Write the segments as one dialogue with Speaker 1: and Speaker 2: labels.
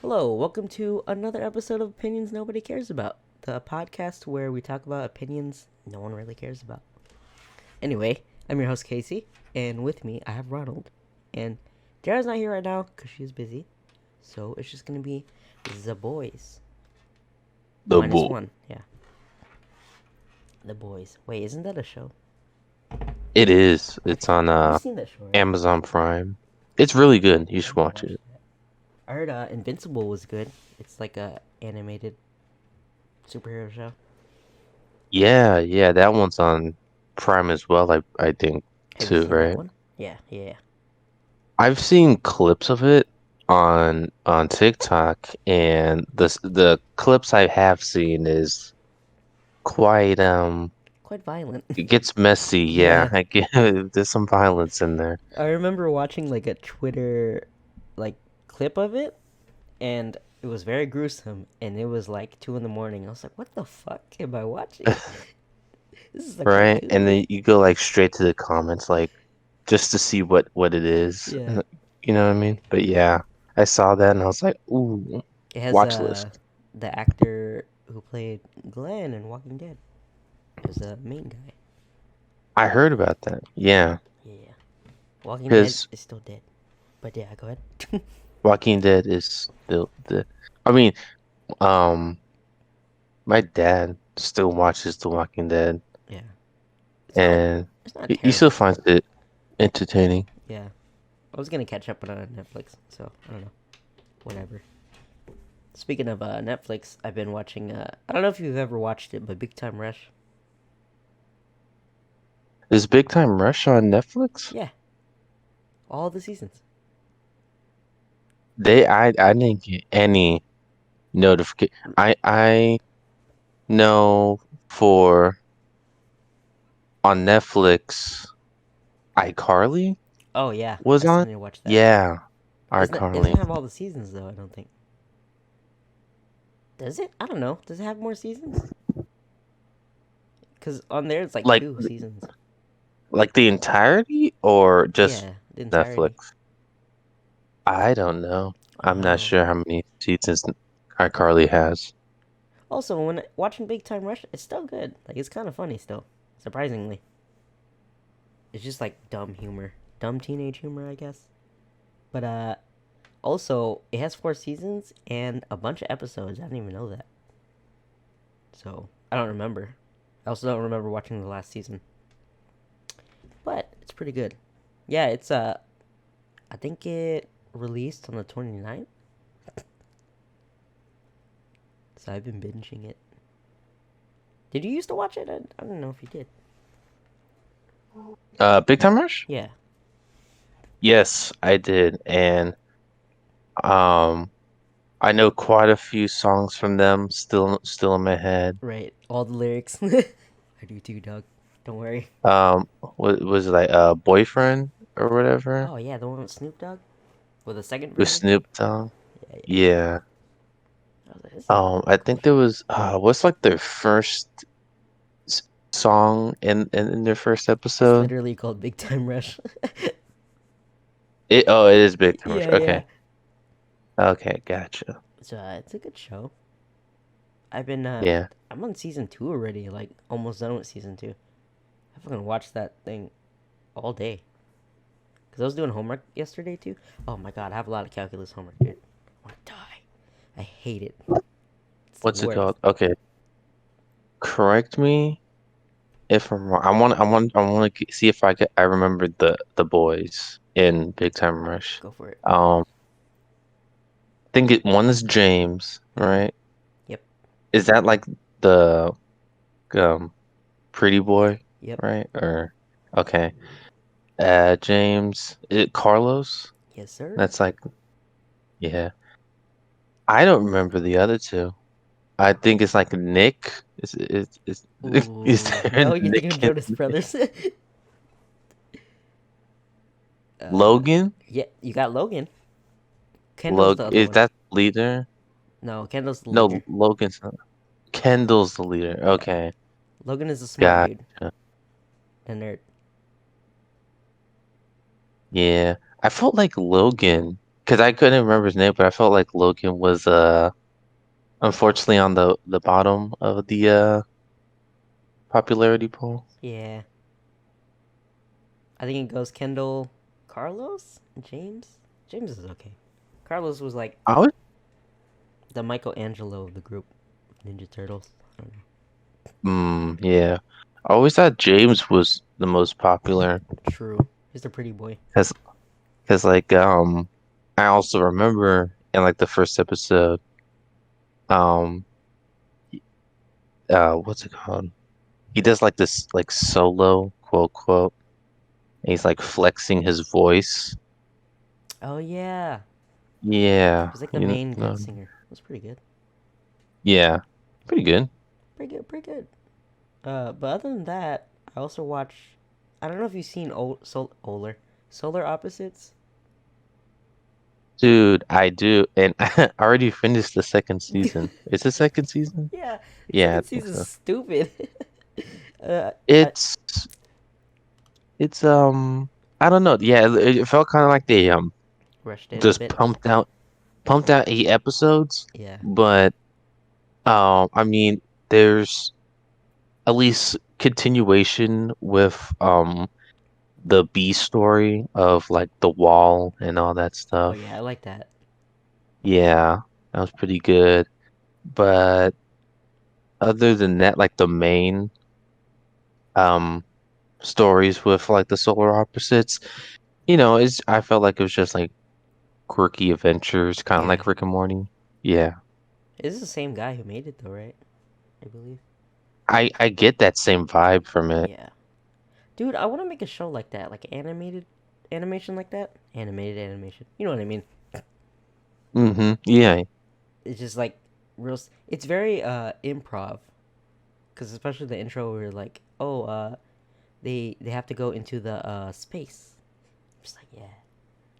Speaker 1: Hello, welcome to another episode of Opinions Nobody Cares About, the podcast where we talk about opinions no one really cares about. Anyway, I'm your host Casey, and with me I have Ronald. And Dara's not here right now because she's busy, so it's just gonna be the boys.
Speaker 2: The
Speaker 1: Minus
Speaker 2: Bull.
Speaker 1: one, yeah. The boys. Wait, isn't that a show?
Speaker 2: It is. It's on
Speaker 1: You've seen that show, right?
Speaker 2: Amazon Prime. It's really good. You
Speaker 1: I
Speaker 2: should
Speaker 1: haven't
Speaker 2: watch
Speaker 1: watched
Speaker 2: it.
Speaker 1: that. I heard Invincible was good. It's like a animated superhero show.
Speaker 2: Yeah, that one's on Prime as well, I think
Speaker 1: Have you
Speaker 2: too,
Speaker 1: seen that
Speaker 2: right?
Speaker 1: one? Yeah.
Speaker 2: I've seen clips of it on TikTok, and the clips I have seen is quite
Speaker 1: Quite violent.
Speaker 2: it gets messy. Yeah,
Speaker 1: Yeah.
Speaker 2: I get there's some violence in there.
Speaker 1: I remember watching like a Twitter like clip of it, and it was very gruesome, and it was like 2 in the morning. I was like, "What the fuck am I watching? This is a
Speaker 2: Right? And
Speaker 1: cartoon."
Speaker 2: then you go like straight to the comments, like just to see what it is.
Speaker 1: Yeah,
Speaker 2: You know what I mean? But yeah, I saw that and I was like, ooh,
Speaker 1: it has
Speaker 2: watch list.
Speaker 1: the actor who played Glenn in Walking Dead. It was the main guy.
Speaker 2: I heard about that. Yeah,
Speaker 1: Yeah, Walking Dead
Speaker 2: because
Speaker 1: is still dead. But yeah, go ahead.
Speaker 2: Walking Dead is still the. I mean, um, my dad still watches The Walking Dead,
Speaker 1: Yeah, it's not
Speaker 2: and
Speaker 1: it's not
Speaker 2: he still
Speaker 1: terrible.
Speaker 2: finds it entertaining.
Speaker 1: Yeah, I was gonna catch up on it on Netflix, so I don't know. Whatever. Speaking of Netflix, I've been watching. I don't know if you've ever watched it, but Big Time Rush.
Speaker 2: Is Big Time Rush on Netflix?
Speaker 1: Yeah, all the seasons.
Speaker 2: I didn't get any notification. I know for on Netflix, iCarly
Speaker 1: Oh yeah,
Speaker 2: was
Speaker 1: I still
Speaker 2: on.
Speaker 1: need to watch that.
Speaker 2: Yeah,
Speaker 1: It doesn't
Speaker 2: iCarly.
Speaker 1: have all the seasons though. I don't think. Does it? I don't know. Does it have more seasons? Because on there it's like
Speaker 2: Like
Speaker 1: 2 seasons.
Speaker 2: like the entirety or just
Speaker 1: Yeah, the
Speaker 2: Netflix?
Speaker 1: entirety.
Speaker 2: I don't know. I'm not
Speaker 1: Oh.
Speaker 2: sure how many seasons iCarly has.
Speaker 1: Also, when watching Big Time Rush, it's still good. Like it's kind of funny still, surprisingly. It's just like dumb humor, dumb teenage humor, I guess. But also it has 4 seasons and a bunch of episodes. I didn't even know that. So I don't remember. I also don't remember watching the last season, but it's pretty good. Yeah, it's I think it released on the 29th, so I've been binging it. Did you used to watch it? I don't know if you did.
Speaker 2: Big Time Rush?
Speaker 1: Yeah.
Speaker 2: Yes, I did, and um, I know quite a few songs from them still in my head.
Speaker 1: Right. All the lyrics. I do too, Doug. Don't worry.
Speaker 2: What was it like Boyfriend or whatever
Speaker 1: Oh yeah, the one with Snoop Dogg, with the second
Speaker 2: with
Speaker 1: version.
Speaker 2: Snoop Dogg?
Speaker 1: Yeah.
Speaker 2: Yeah.
Speaker 1: I was like, this is a
Speaker 2: I
Speaker 1: cool
Speaker 2: think there
Speaker 1: show.
Speaker 2: was what's like their first song in their first
Speaker 1: It's
Speaker 2: episode?
Speaker 1: literally called Big Time Rush.
Speaker 2: It is Big Time Rush.
Speaker 1: Yeah.
Speaker 2: Okay. Okay, gotcha.
Speaker 1: So it's a good show. I've been
Speaker 2: Yeah.
Speaker 1: I'm on season 2 already. Like almost done with season 2. I fucking watched that thing all day. Cause I was doing homework yesterday too. Oh my god, I have a lot of calculus homework, dude. I want to die. I hate it. It's the
Speaker 2: What's it
Speaker 1: worst.
Speaker 2: called? Okay. Correct me if I'm wrong. I want to see if I remember the boys in Big Time Rush.
Speaker 1: Go for it.
Speaker 2: Think one is James,
Speaker 1: Mm-hmm.
Speaker 2: right?
Speaker 1: Yep.
Speaker 2: Is that like the um pretty boy,
Speaker 1: Yep.
Speaker 2: right? Or okay. James, is it Carlos?
Speaker 1: Yes, sir.
Speaker 2: That's like yeah. I don't remember the other two. I think it's like Nick. Is
Speaker 1: Ooh,
Speaker 2: there
Speaker 1: no,
Speaker 2: a
Speaker 1: you're thinking of
Speaker 2: Nick and
Speaker 1: Jonas Brothers. uh,
Speaker 2: Logan?
Speaker 1: yeah, you got Logan. Kendall's the other
Speaker 2: Is
Speaker 1: one.
Speaker 2: that leader?
Speaker 1: No, Kendall's the
Speaker 2: No,
Speaker 1: leader.
Speaker 2: Logan's not. Kendall's the leader.
Speaker 1: Yeah,
Speaker 2: Okay,
Speaker 1: Logan is a smart dude.
Speaker 2: gotcha.
Speaker 1: The nerd.
Speaker 2: Yeah, I felt like Logan because I couldn't remember his name, but I felt like Logan was unfortunately on the bottom of the popularity poll.
Speaker 1: Yeah, I think it goes Kendall, Carlos, James. James is okay. Carlos was like
Speaker 2: I was
Speaker 1: the Michelangelo of the group, Ninja Turtles. I don't know.
Speaker 2: yeah. I always thought James was the most popular
Speaker 1: True, he's a pretty boy.
Speaker 2: because like I also remember in like the first episode um what's it called? He does like this like solo quote quote. And he's like flexing his voice.
Speaker 1: Oh yeah,
Speaker 2: Yeah,
Speaker 1: he's like the
Speaker 2: you
Speaker 1: main good
Speaker 2: know,
Speaker 1: singer. That's pretty good.
Speaker 2: yeah, pretty good.
Speaker 1: Pretty good. Pretty good. But other than that, I also watch. I don't know if you've seen Solar Opposites.
Speaker 2: Dude, I do, and I already finished the second season. It's the second season?
Speaker 1: Yeah,
Speaker 2: Yeah, I
Speaker 1: second
Speaker 2: think
Speaker 1: season's
Speaker 2: so.
Speaker 1: stupid. uh, I
Speaker 2: It's it's I don't know. Yeah, it felt kind of like they
Speaker 1: rushed it a
Speaker 2: just
Speaker 1: bit.
Speaker 2: pumped out 8 episodes,
Speaker 1: Yeah,
Speaker 2: but I mean, there's at least continuation with the B story of like the wall and all that
Speaker 1: oh
Speaker 2: stuff.
Speaker 1: yeah, I like that.
Speaker 2: Yeah, that was pretty good. But other than that, like the main um stories with like the solar opposites, it's I felt like it was just like quirky adventures, kind of
Speaker 1: Yeah,
Speaker 2: like Rick and Morty. Yeah.
Speaker 1: this is the same guy who made it though, right? I believe.
Speaker 2: I get that same vibe from it.
Speaker 1: Yeah, dude, I want to make a show like that, like animated animation like that. Animated animation. You know what I mean?
Speaker 2: Mm-hmm. Yeah.
Speaker 1: It's just like real. It's very improv, because especially the intro where you're like, oh, they have to go into the space. I'm just like, yeah,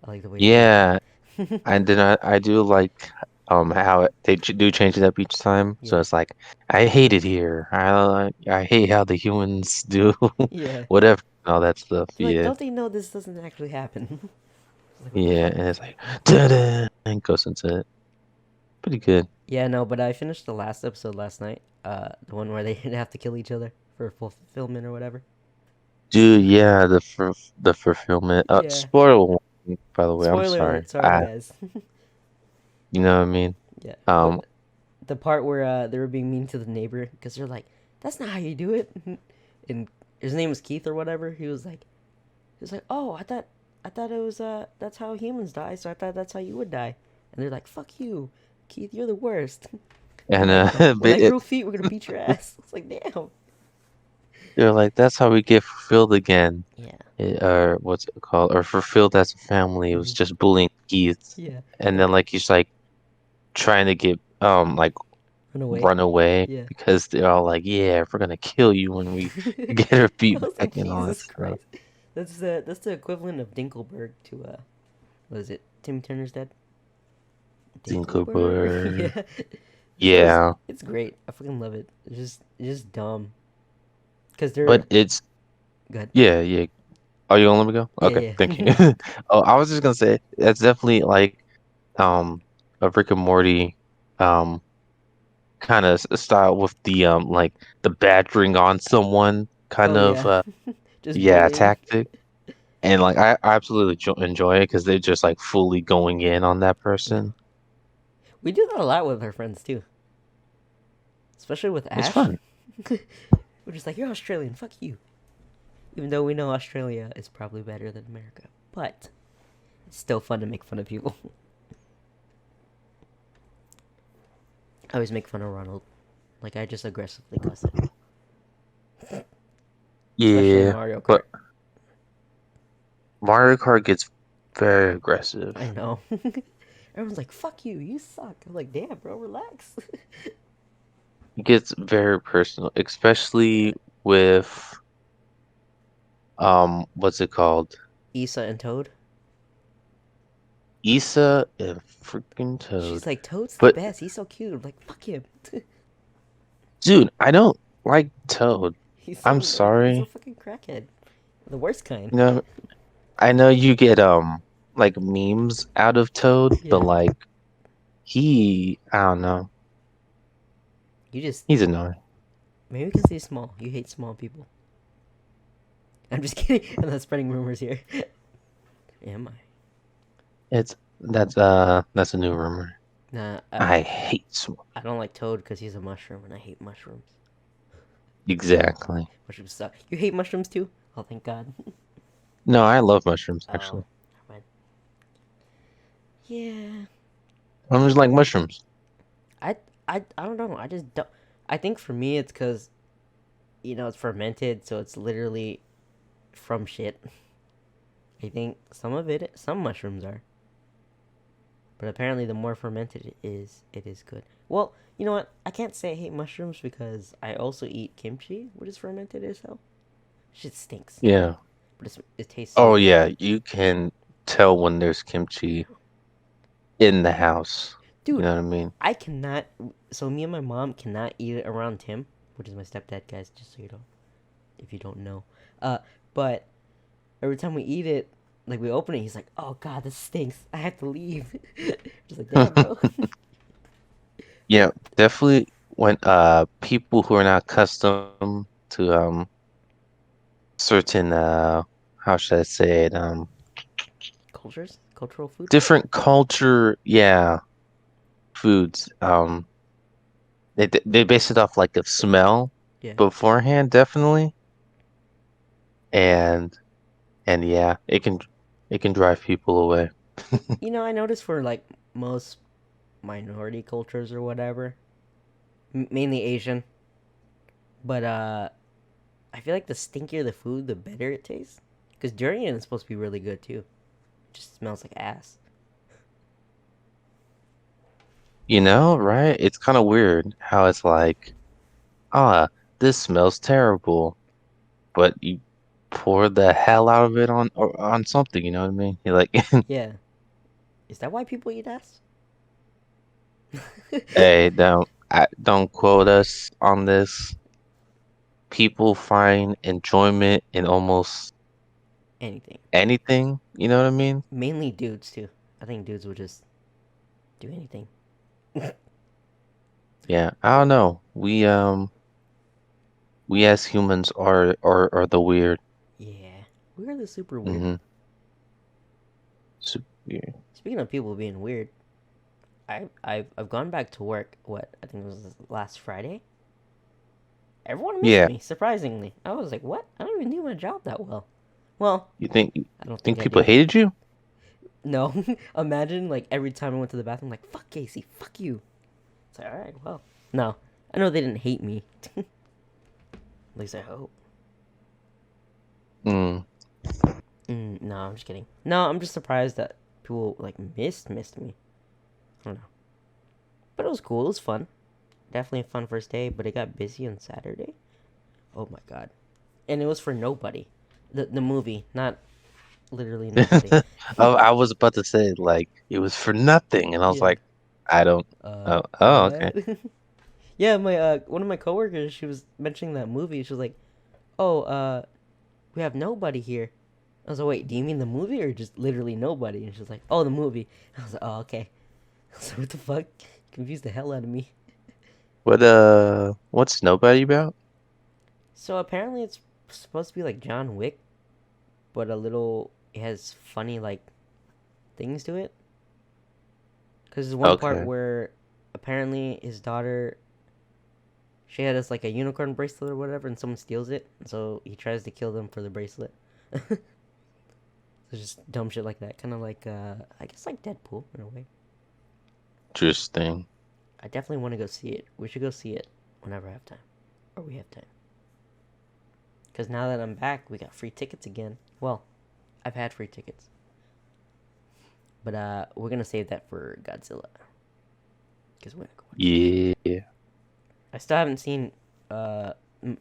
Speaker 1: I like the way they did
Speaker 2: Yeah.
Speaker 1: that.
Speaker 2: And then I do like how they do change it up each time. So
Speaker 1: Yeah,
Speaker 2: it's like I hate it here. I hate how the humans do
Speaker 1: yeah.
Speaker 2: whatever all that stuff.
Speaker 1: They're like,
Speaker 2: Yeah.
Speaker 1: don't they know this doesn't actually happen? Like, what the
Speaker 2: Yeah,
Speaker 1: fuck?
Speaker 2: and it's like ta-da, and goes into it. Pretty good.
Speaker 1: Yeah, no, but I finished the last episode last night. The one where they have to kill each other for fulfillment or whatever.
Speaker 2: Dude, yeah, the fulfillment.
Speaker 1: Yeah.
Speaker 2: Spoiler warning, by the way. I'm
Speaker 1: Spoiler
Speaker 2: sorry.
Speaker 1: alert. Sorry, guys.
Speaker 2: You know what I mean?
Speaker 1: Yeah,
Speaker 2: Um,
Speaker 1: but the part where they were being mean to the neighbor because they're like, "That's not how you do it," and his name was Keith or whatever. He was like, "Oh, I thought it was that's how humans die, so I thought that's how you would die." And they're like, "Fuck you, Keith, you're the worst."
Speaker 2: and
Speaker 1: when I when
Speaker 2: but
Speaker 1: I grow feet, we're gonna beat your ass. It's like, damn.
Speaker 2: they're like, that's how we get fulfilled again.
Speaker 1: Yeah.
Speaker 2: Or what's it called? Or fulfilled as a family. It was
Speaker 1: Hmm.
Speaker 2: just bullying Keith,
Speaker 1: Yeah.
Speaker 2: and
Speaker 1: They're
Speaker 2: then
Speaker 1: like,
Speaker 2: like he's like trying to get like
Speaker 1: run away.
Speaker 2: run away
Speaker 1: Yeah.
Speaker 2: because they're all like, yeah, we're gonna kill you when we get our
Speaker 1: I
Speaker 2: feet
Speaker 1: was
Speaker 2: back
Speaker 1: like,
Speaker 2: and all that
Speaker 1: Jesus
Speaker 2: stuff.
Speaker 1: Christ. That's the equivalent of Dinkelberg to what is it? Timmy Turner's dad. Dinkelberg.
Speaker 2: Zinkelberg.
Speaker 1: Yeah. The show's
Speaker 2: Yeah,
Speaker 1: it's great. I fucking love it. It's just dumb. Cause they're
Speaker 2: but it's
Speaker 1: good.
Speaker 2: yeah, yeah. Oh, you gonna let me go?
Speaker 1: Yeah,
Speaker 2: Okay, thank you.
Speaker 1: yeah.
Speaker 2: Oh, I was just gonna say that's definitely like um a Rick and Morty um kind of style with the like the badgering on someone kind
Speaker 1: Oh
Speaker 2: of
Speaker 1: yeah. Just
Speaker 2: yeah
Speaker 1: bullying.
Speaker 2: tactic, and like I absolutely enjoy it because they're just like fully going in on that
Speaker 1: Yeah.
Speaker 2: person.
Speaker 1: We do that a lot with our friends too. Especially with
Speaker 2: It's
Speaker 1: Ash.
Speaker 2: fun.
Speaker 1: We're just like, you're Australian, fuck you. Even though we know Australia is probably better than America. But it's still fun to make fun of people. I always make fun of Ronald. Like I just aggressively cuss it. Especially in
Speaker 2: Yeah,
Speaker 1: Mario Kart.
Speaker 2: but Mario Kart gets very
Speaker 1: I
Speaker 2: aggressive.
Speaker 1: know. Everyone's like, fuck you, you suck. I'm like, damn, bro, relax.
Speaker 2: It gets very personal,
Speaker 1: Yeah.
Speaker 2: especially with what's it called?
Speaker 1: Issa and Toad.
Speaker 2: Issa and freaking
Speaker 1: She's
Speaker 2: Toad.
Speaker 1: like, Toad's the
Speaker 2: But
Speaker 1: best. He's so cute. I'm like, fuck him.
Speaker 2: dude, I don't like Toad.
Speaker 1: he's so
Speaker 2: I'm
Speaker 1: annoying. He's a
Speaker 2: sorry.
Speaker 1: fucking crackhead. The worst kind.
Speaker 2: You know, I know you get like memes out of Toad, but
Speaker 1: Yeah.
Speaker 2: like I don't know,
Speaker 1: You just
Speaker 2: he's annoying.
Speaker 1: maybe because he's small. You hate small people. I'm just kidding. I'm not spreading rumors here. Am I?
Speaker 2: It's that's a new rumor.
Speaker 1: Nah.
Speaker 2: I hate small.
Speaker 1: I don't like Toad because he's a mushroom, and I hate mushrooms.
Speaker 2: Exactly.
Speaker 1: Mushrooms suck. You hate mushrooms too? Oh, thank God.
Speaker 2: No, I love mushrooms
Speaker 1: Oh,
Speaker 2: actually.
Speaker 1: never mind. Yeah.
Speaker 2: I'm just like mushrooms.
Speaker 1: I I don't know. I just don't. I think for me it's because it's fermented, so it's literally from shit. I think some mushrooms are, but apparently the more fermented it is good. Well, you know what? I can't say I hate mushrooms because I also eat kimchi, which is fermented as hell. Shit stinks,
Speaker 2: Yeah.
Speaker 1: but it tastes so
Speaker 2: Oh
Speaker 1: good.
Speaker 2: yeah, you can tell when there's kimchi in the house. You
Speaker 1: Dude,
Speaker 2: know what I mean?
Speaker 1: I cannot. So me and my mom cannot eat it around Tim, which is my stepdad, guys. Just so you know, if you don't know. Uh, but every time we eat it, like we open it, he's like, "Oh God, this stinks. I have to leave." Just like, damn, bro.
Speaker 2: Yeah, definitely when people who are not accustomed to certain how should I say it
Speaker 1: Cultural food.
Speaker 2: different culture, yeah, foods they base it off like of smell
Speaker 1: Yeah.
Speaker 2: beforehand definitely, and yeah, it can drive people away.
Speaker 1: I noticed for like most minority cultures or whatever, mainly Asian, but I feel like the stinkier the food, the better it tastes. Because durian is supposed to be really good too. It just smells like ass.
Speaker 2: You know, right? It's kind of weird how it's like, ah, this smells terrible, but you pour the hell out of it on something, you know what I mean? You're like,
Speaker 1: Yeah. Is that why people eat ass?
Speaker 2: hey, don't quote us on this. People find enjoyment in almost
Speaker 1: Anything.
Speaker 2: anything, you know what I mean?
Speaker 1: Mainly dudes too. I think dudes will just do anything.
Speaker 2: Yeah, I don't know. We as humans are the weird.
Speaker 1: Yeah. We are the super weird.
Speaker 2: Mm-hmm. Super weird.
Speaker 1: Speaking of people being weird, I've gone back to work. What I think it was last Friday. Everyone missed
Speaker 2: Yeah,
Speaker 1: me. Surprisingly, I was like, "What? I don't even do my job that well." Well,
Speaker 2: you
Speaker 1: I don't think
Speaker 2: think
Speaker 1: I
Speaker 2: people
Speaker 1: do.
Speaker 2: hated you?
Speaker 1: No, imagine like every time I went to the bathroom, like "fuck Casey, fuck you." It's like, all right, well, no, I know they didn't hate me. At least I hope.
Speaker 2: Mm.
Speaker 1: No, I'm just kidding. No, I'm just surprised that people like missed me. I don't know, but it was cool. It was fun. Definitely a fun first day, but it got busy on Saturday. Oh my god. And it was for nobody. The movie, not literally nobody.
Speaker 2: Oh, I was about to say like it was for nothing, and I was
Speaker 1: Yeah.
Speaker 2: like, I don't. Oh, okay.
Speaker 1: What? Yeah, my one of my coworkers, she was mentioning that movie. She was like, "Oh, we have nobody here." I was like, "Wait, do you mean the movie or just literally nobody?" And she was like, "Oh, the movie." I was like, "Oh, okay." I was like, "What the fuck?" Confused the hell out of me.
Speaker 2: What's nobody about?
Speaker 1: So apparently it's supposed to be like John Wick, but a little. It has funny like things to it. Because there's one part
Speaker 2: Okay.
Speaker 1: where apparently his daughter, she had this like a unicorn bracelet or whatever, and someone steals it, and so he tries to kill them for the bracelet. So just dumb shit like that, kind of like I guess like Deadpool in a way.
Speaker 2: Interesting.
Speaker 1: I definitely want to go see it. We should go see it whenever I have time, or we have time. Because now that I'm back, we got free tickets again. Well, I've had free tickets, but we're gonna save that for Godzilla. Because we're gonna go watch that shit.
Speaker 2: Yeah.
Speaker 1: I still haven't seen uh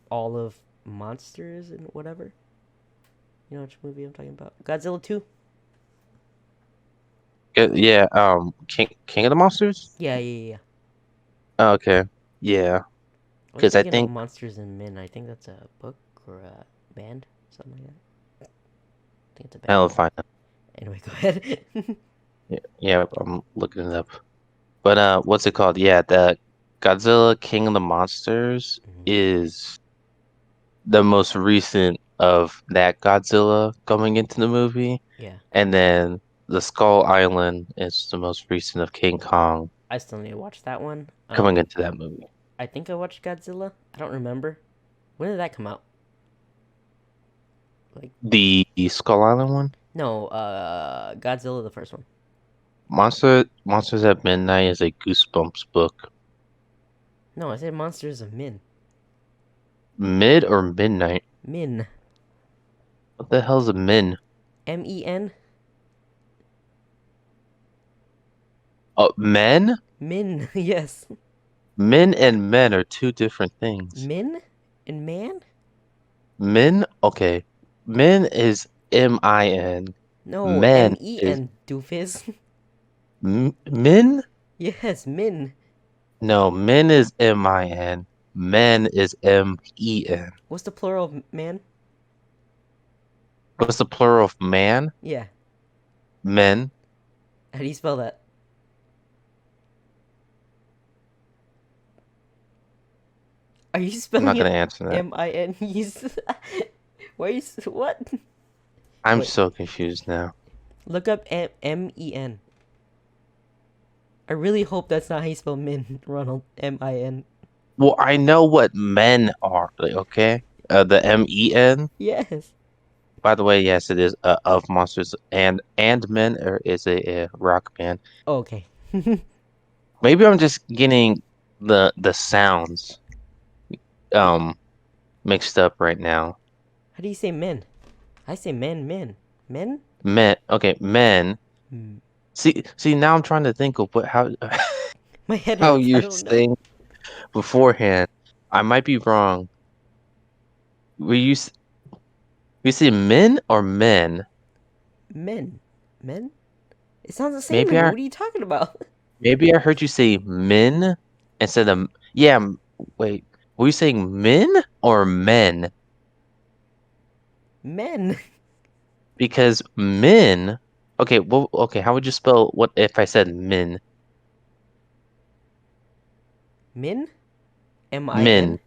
Speaker 1: all of Monsters and whatever. You know which movie I'm talking about? Godzilla 2.
Speaker 2: Yeah, King of the Monsters?
Speaker 1: Yeah, yeah, yeah.
Speaker 2: Oh, okay. Yeah.
Speaker 1: I was
Speaker 2: Because I
Speaker 1: thinking of
Speaker 2: think
Speaker 1: Monsters and Men. I think that's a book or a band, something like that. I think it's a band.
Speaker 2: I'll find out.
Speaker 1: Anyway, go ahead.
Speaker 2: Yeah, I'm looking it up. But what's it called? Yeah, the Godzilla King of the Monsters
Speaker 1: Mhm.
Speaker 2: is the most recent of that Godzilla coming into the movie,
Speaker 1: Yeah,
Speaker 2: and then the Skull Island is the most recent of King Kong
Speaker 1: I still need to watch that one.
Speaker 2: coming into that movie.
Speaker 1: I think I watched Godzilla. I don't remember. When did that come out? Like,
Speaker 2: The Skull Island one?
Speaker 1: no, Godzilla the first one.
Speaker 2: Monsters at Midnight is a Goosebumps book.
Speaker 1: No, I said Monsters of Min.
Speaker 2: Mid or Midnight?
Speaker 1: Min.
Speaker 2: What the hell's a Min?
Speaker 1: Men.
Speaker 2: Oh, men?
Speaker 1: Min. Yes.
Speaker 2: Min and men are two different things.
Speaker 1: Min and man.
Speaker 2: Min? Okay. Min is M-I-N.
Speaker 1: No,
Speaker 2: Men is
Speaker 1: Men. Doofus.
Speaker 2: Min?
Speaker 1: Yes, Min.
Speaker 2: No, min is M-I-N. Men is M-E-N.
Speaker 1: What's the plural of man?
Speaker 2: What's the plural of man?
Speaker 1: Yeah.
Speaker 2: Men.
Speaker 1: How do you spell that? Are you
Speaker 2: I'm not
Speaker 1: spelling
Speaker 2: gonna
Speaker 1: it
Speaker 2: answer that.
Speaker 1: Min? Why are you? What?
Speaker 2: I'm
Speaker 1: Wait.
Speaker 2: so confused now.
Speaker 1: Look up Men. I really hope that's not how you spell min, Ronald. Min.
Speaker 2: Well, I know what men are, like, okay? The M-E-N.
Speaker 1: Yes.
Speaker 2: By the way, yes, it is of Monsters and Men or is a rock band.
Speaker 1: Oh, okay.
Speaker 2: Maybe I'm just getting the sounds
Speaker 1: Wait,
Speaker 2: um mixed up right now.
Speaker 1: how do you say men? I say men. Men?
Speaker 2: Men, okay, men.
Speaker 1: Hmm.
Speaker 2: See, now I'm trying to think of what how
Speaker 1: My head
Speaker 2: how
Speaker 1: hurts. I
Speaker 2: you're
Speaker 1: don't know.
Speaker 2: saying beforehand. I might be wrong. Were you say men or men?
Speaker 1: Men. Men? It sounds the same to
Speaker 2: Maybe
Speaker 1: me.
Speaker 2: I
Speaker 1: What are you talking about?
Speaker 2: maybe I heard you say men instead of yeah. Wait, were you saying men or men?
Speaker 1: Men.
Speaker 2: Because men. Okay, well, okay. How would you spell what if I said men?
Speaker 1: Min?
Speaker 2: Min.
Speaker 1: Min?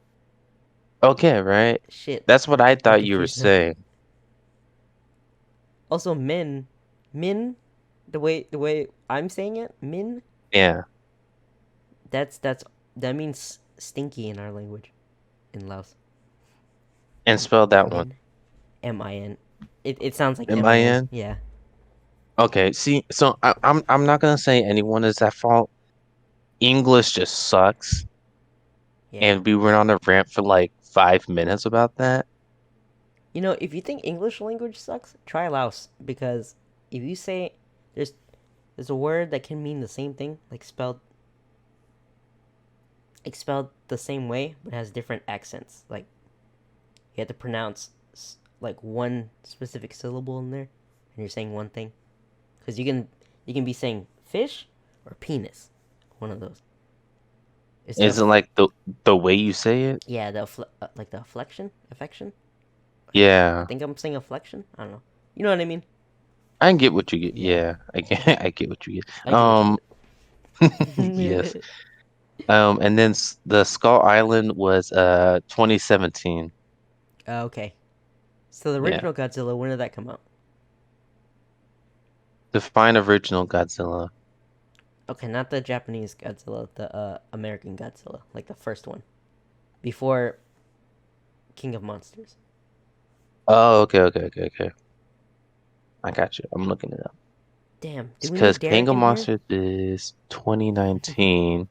Speaker 2: Okay, right.
Speaker 1: Shit.
Speaker 2: That's what I
Speaker 1: I'm
Speaker 2: thought you were
Speaker 1: confused now.
Speaker 2: saying.
Speaker 1: Also, min. Min? The way I'm saying it? Min?
Speaker 2: Yeah,
Speaker 1: That's that means stinky in our language. In Laos.
Speaker 2: and spell that one.
Speaker 1: Min. Min. It sounds like min.
Speaker 2: M-I-N.
Speaker 1: Yeah.
Speaker 2: Okay, see, so I'm not gonna say anyone is at fault. English just sucks,
Speaker 1: Yeah.
Speaker 2: and we went on a rant for like 5 minutes about that.
Speaker 1: You know, if you think English language sucks, try Laos because if you say there's there's a word that can mean the same thing, like spelled the same way but has different accents. Like you have to pronounce like one specific syllable in there, and you're saying one thing. Because you can be saying fish or penis, one of those. Instead
Speaker 2: Isn't
Speaker 1: of
Speaker 2: like the way you say it?
Speaker 1: yeah, like the affection. I
Speaker 2: Yeah,
Speaker 1: think I'm saying afflection. I don't know. You know what I mean?
Speaker 2: I can get what you get.
Speaker 1: Yeah,
Speaker 2: Yeah, I get I get what you get.
Speaker 1: I get what you
Speaker 2: Yes.
Speaker 1: get.
Speaker 2: And then the Skull Island was 2017.
Speaker 1: Okay, so the
Speaker 2: Yeah.
Speaker 1: original Godzilla, when did that come out?
Speaker 2: Define original Godzilla.
Speaker 1: Okay, not the Japanese Godzilla, the American Godzilla, like the first one, before King of Monsters.
Speaker 2: Oh, okay. I got you. I'm looking it up.
Speaker 1: Damn, do
Speaker 2: It's
Speaker 1: we need
Speaker 2: because King
Speaker 1: Derek
Speaker 2: of
Speaker 1: in here?
Speaker 2: Monsters is 2019.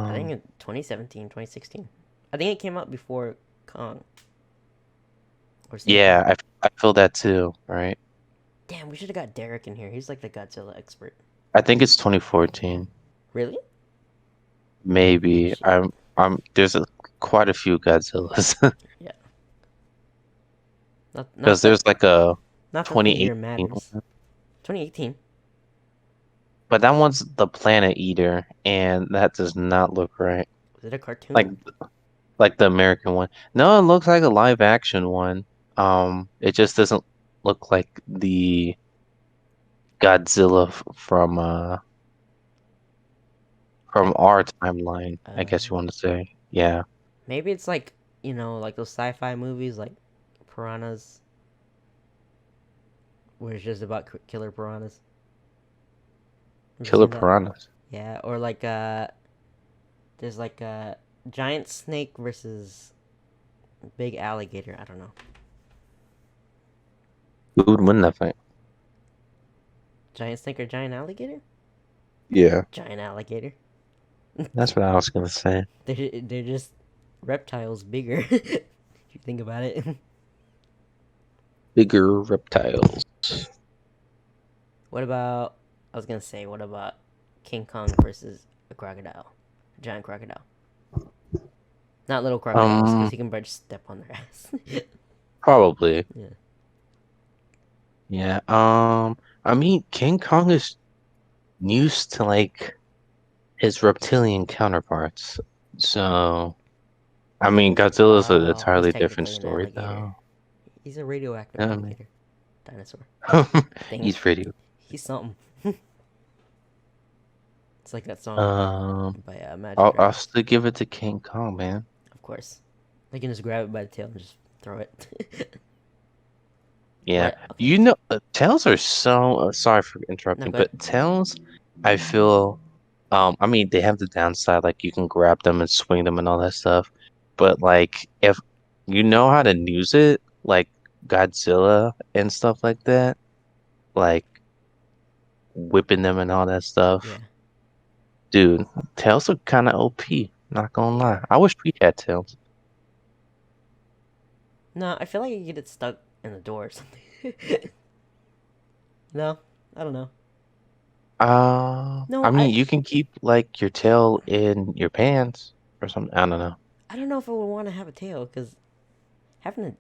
Speaker 1: I think
Speaker 2: Um,
Speaker 1: in 2017, 2016. I think it came out before Kong or same time.
Speaker 2: yeah, I feel that too, right?
Speaker 1: Damn, we should have got Derek in here. He's like the Godzilla expert.
Speaker 2: I think it's 2014.
Speaker 1: Really?
Speaker 2: Maybe.
Speaker 1: Shit.
Speaker 2: I'm there's quite a few Godzillas
Speaker 1: Yeah. Not
Speaker 2: because
Speaker 1: that
Speaker 2: there's like a
Speaker 1: not that the year
Speaker 2: 2018
Speaker 1: matters. 2018.
Speaker 2: but that one's the Planet Eater, and that does not look right.
Speaker 1: Was it a cartoon?
Speaker 2: Like like the American one. No, it looks like a live action one. It just doesn't look like the Godzilla from
Speaker 1: Like,
Speaker 2: our timeline, I guess you
Speaker 1: uh,
Speaker 2: want to say. Yeah.
Speaker 1: maybe it's like, like those sci-fi movies, like Piranhas, where it's just about killer piranhas. Have you
Speaker 2: Killer
Speaker 1: seen that?
Speaker 2: piranhas.
Speaker 1: Yeah, or like there's like a giant snake versus big alligator. I don't know.
Speaker 2: Who would win that fight?
Speaker 1: Giant snake or giant alligator?
Speaker 2: Yeah,
Speaker 1: Giant alligator.
Speaker 2: that's what I was gonna say.
Speaker 1: They're just reptiles bigger. If you think about it.
Speaker 2: Bigger reptiles.
Speaker 1: What about? I was gonna say, what about King Kong versus a crocodile, a giant crocodile? Not little crocodiles, because
Speaker 2: Um,
Speaker 1: he can probably just step on their ass.
Speaker 2: Probably.
Speaker 1: Yeah.
Speaker 2: Yeah. I mean, King Kong is used to like his reptilian counterparts. So, I mean, Godzilla's an
Speaker 1: Well, he's
Speaker 2: entirely different
Speaker 1: technically an
Speaker 2: story,
Speaker 1: alligator.
Speaker 2: though.
Speaker 1: He's a radioactive
Speaker 2: You know what
Speaker 1: alligator, dinosaur
Speaker 2: I mean?
Speaker 1: thing.
Speaker 2: He's pretty.
Speaker 1: He's something. It's like that song
Speaker 2: Um,
Speaker 1: by Imagine
Speaker 2: I'll
Speaker 1: Dragons.
Speaker 2: still give it to King Kong, man.
Speaker 1: Of course, they can just grab it by the tail and just throw it.
Speaker 2: Yeah,
Speaker 1: What? Okay.
Speaker 2: tails are so sorry for
Speaker 1: No,
Speaker 2: interrupting,
Speaker 1: go ahead.
Speaker 2: but tails, I feel, I mean, they have the downside, like you can grab them and swing them and all that stuff, but like if you know how to use it, like Godzilla and stuff like that, like whipping them and all that stuff,
Speaker 1: Yeah.
Speaker 2: dude, tails are kind of OP. Not gonna
Speaker 1: Yeah.
Speaker 2: lie, I wish we had tails.
Speaker 1: No, I feel like I get it stuck in the door or something. No, I don't know.
Speaker 2: I
Speaker 1: No,
Speaker 2: mean, you can keep like your tail in your pants or something. I don't know.
Speaker 1: I don't know if I would want to have a tail because having a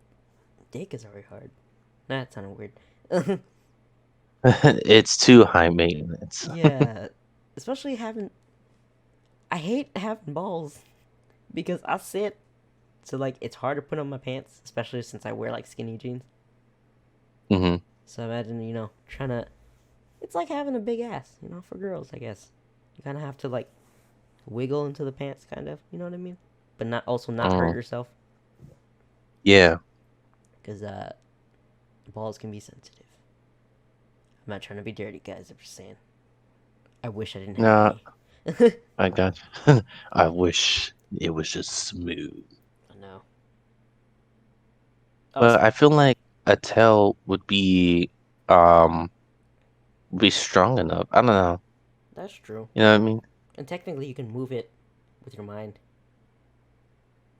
Speaker 1: dick is very hard. Nah, that sounded weird.
Speaker 2: It's too high maintenance.
Speaker 1: Yeah, especially having. I hate having balls because I sit, so like it's hard to put on my pants, especially since I wear like skinny jeans.
Speaker 2: Hmm.
Speaker 1: So imagine trying to. It's like having a big ass, for girls, I guess. You kind of have to like wiggle into the pants, kind of. You know what I mean? But not hurt
Speaker 2: Oh,
Speaker 1: yourself
Speaker 2: yeah.
Speaker 1: because balls can be sensitive. I'm not trying to be dirty, guys. I'm just saying. I wish I didn't have
Speaker 2: Nah,
Speaker 1: any.
Speaker 2: I got you. I wish it was just smooth.
Speaker 1: I know. Oh,
Speaker 2: But I feel like a tail um would be strong enough. I don't know.
Speaker 1: that's true.
Speaker 2: You know what I mean?
Speaker 1: And technically, you can move it with your mind.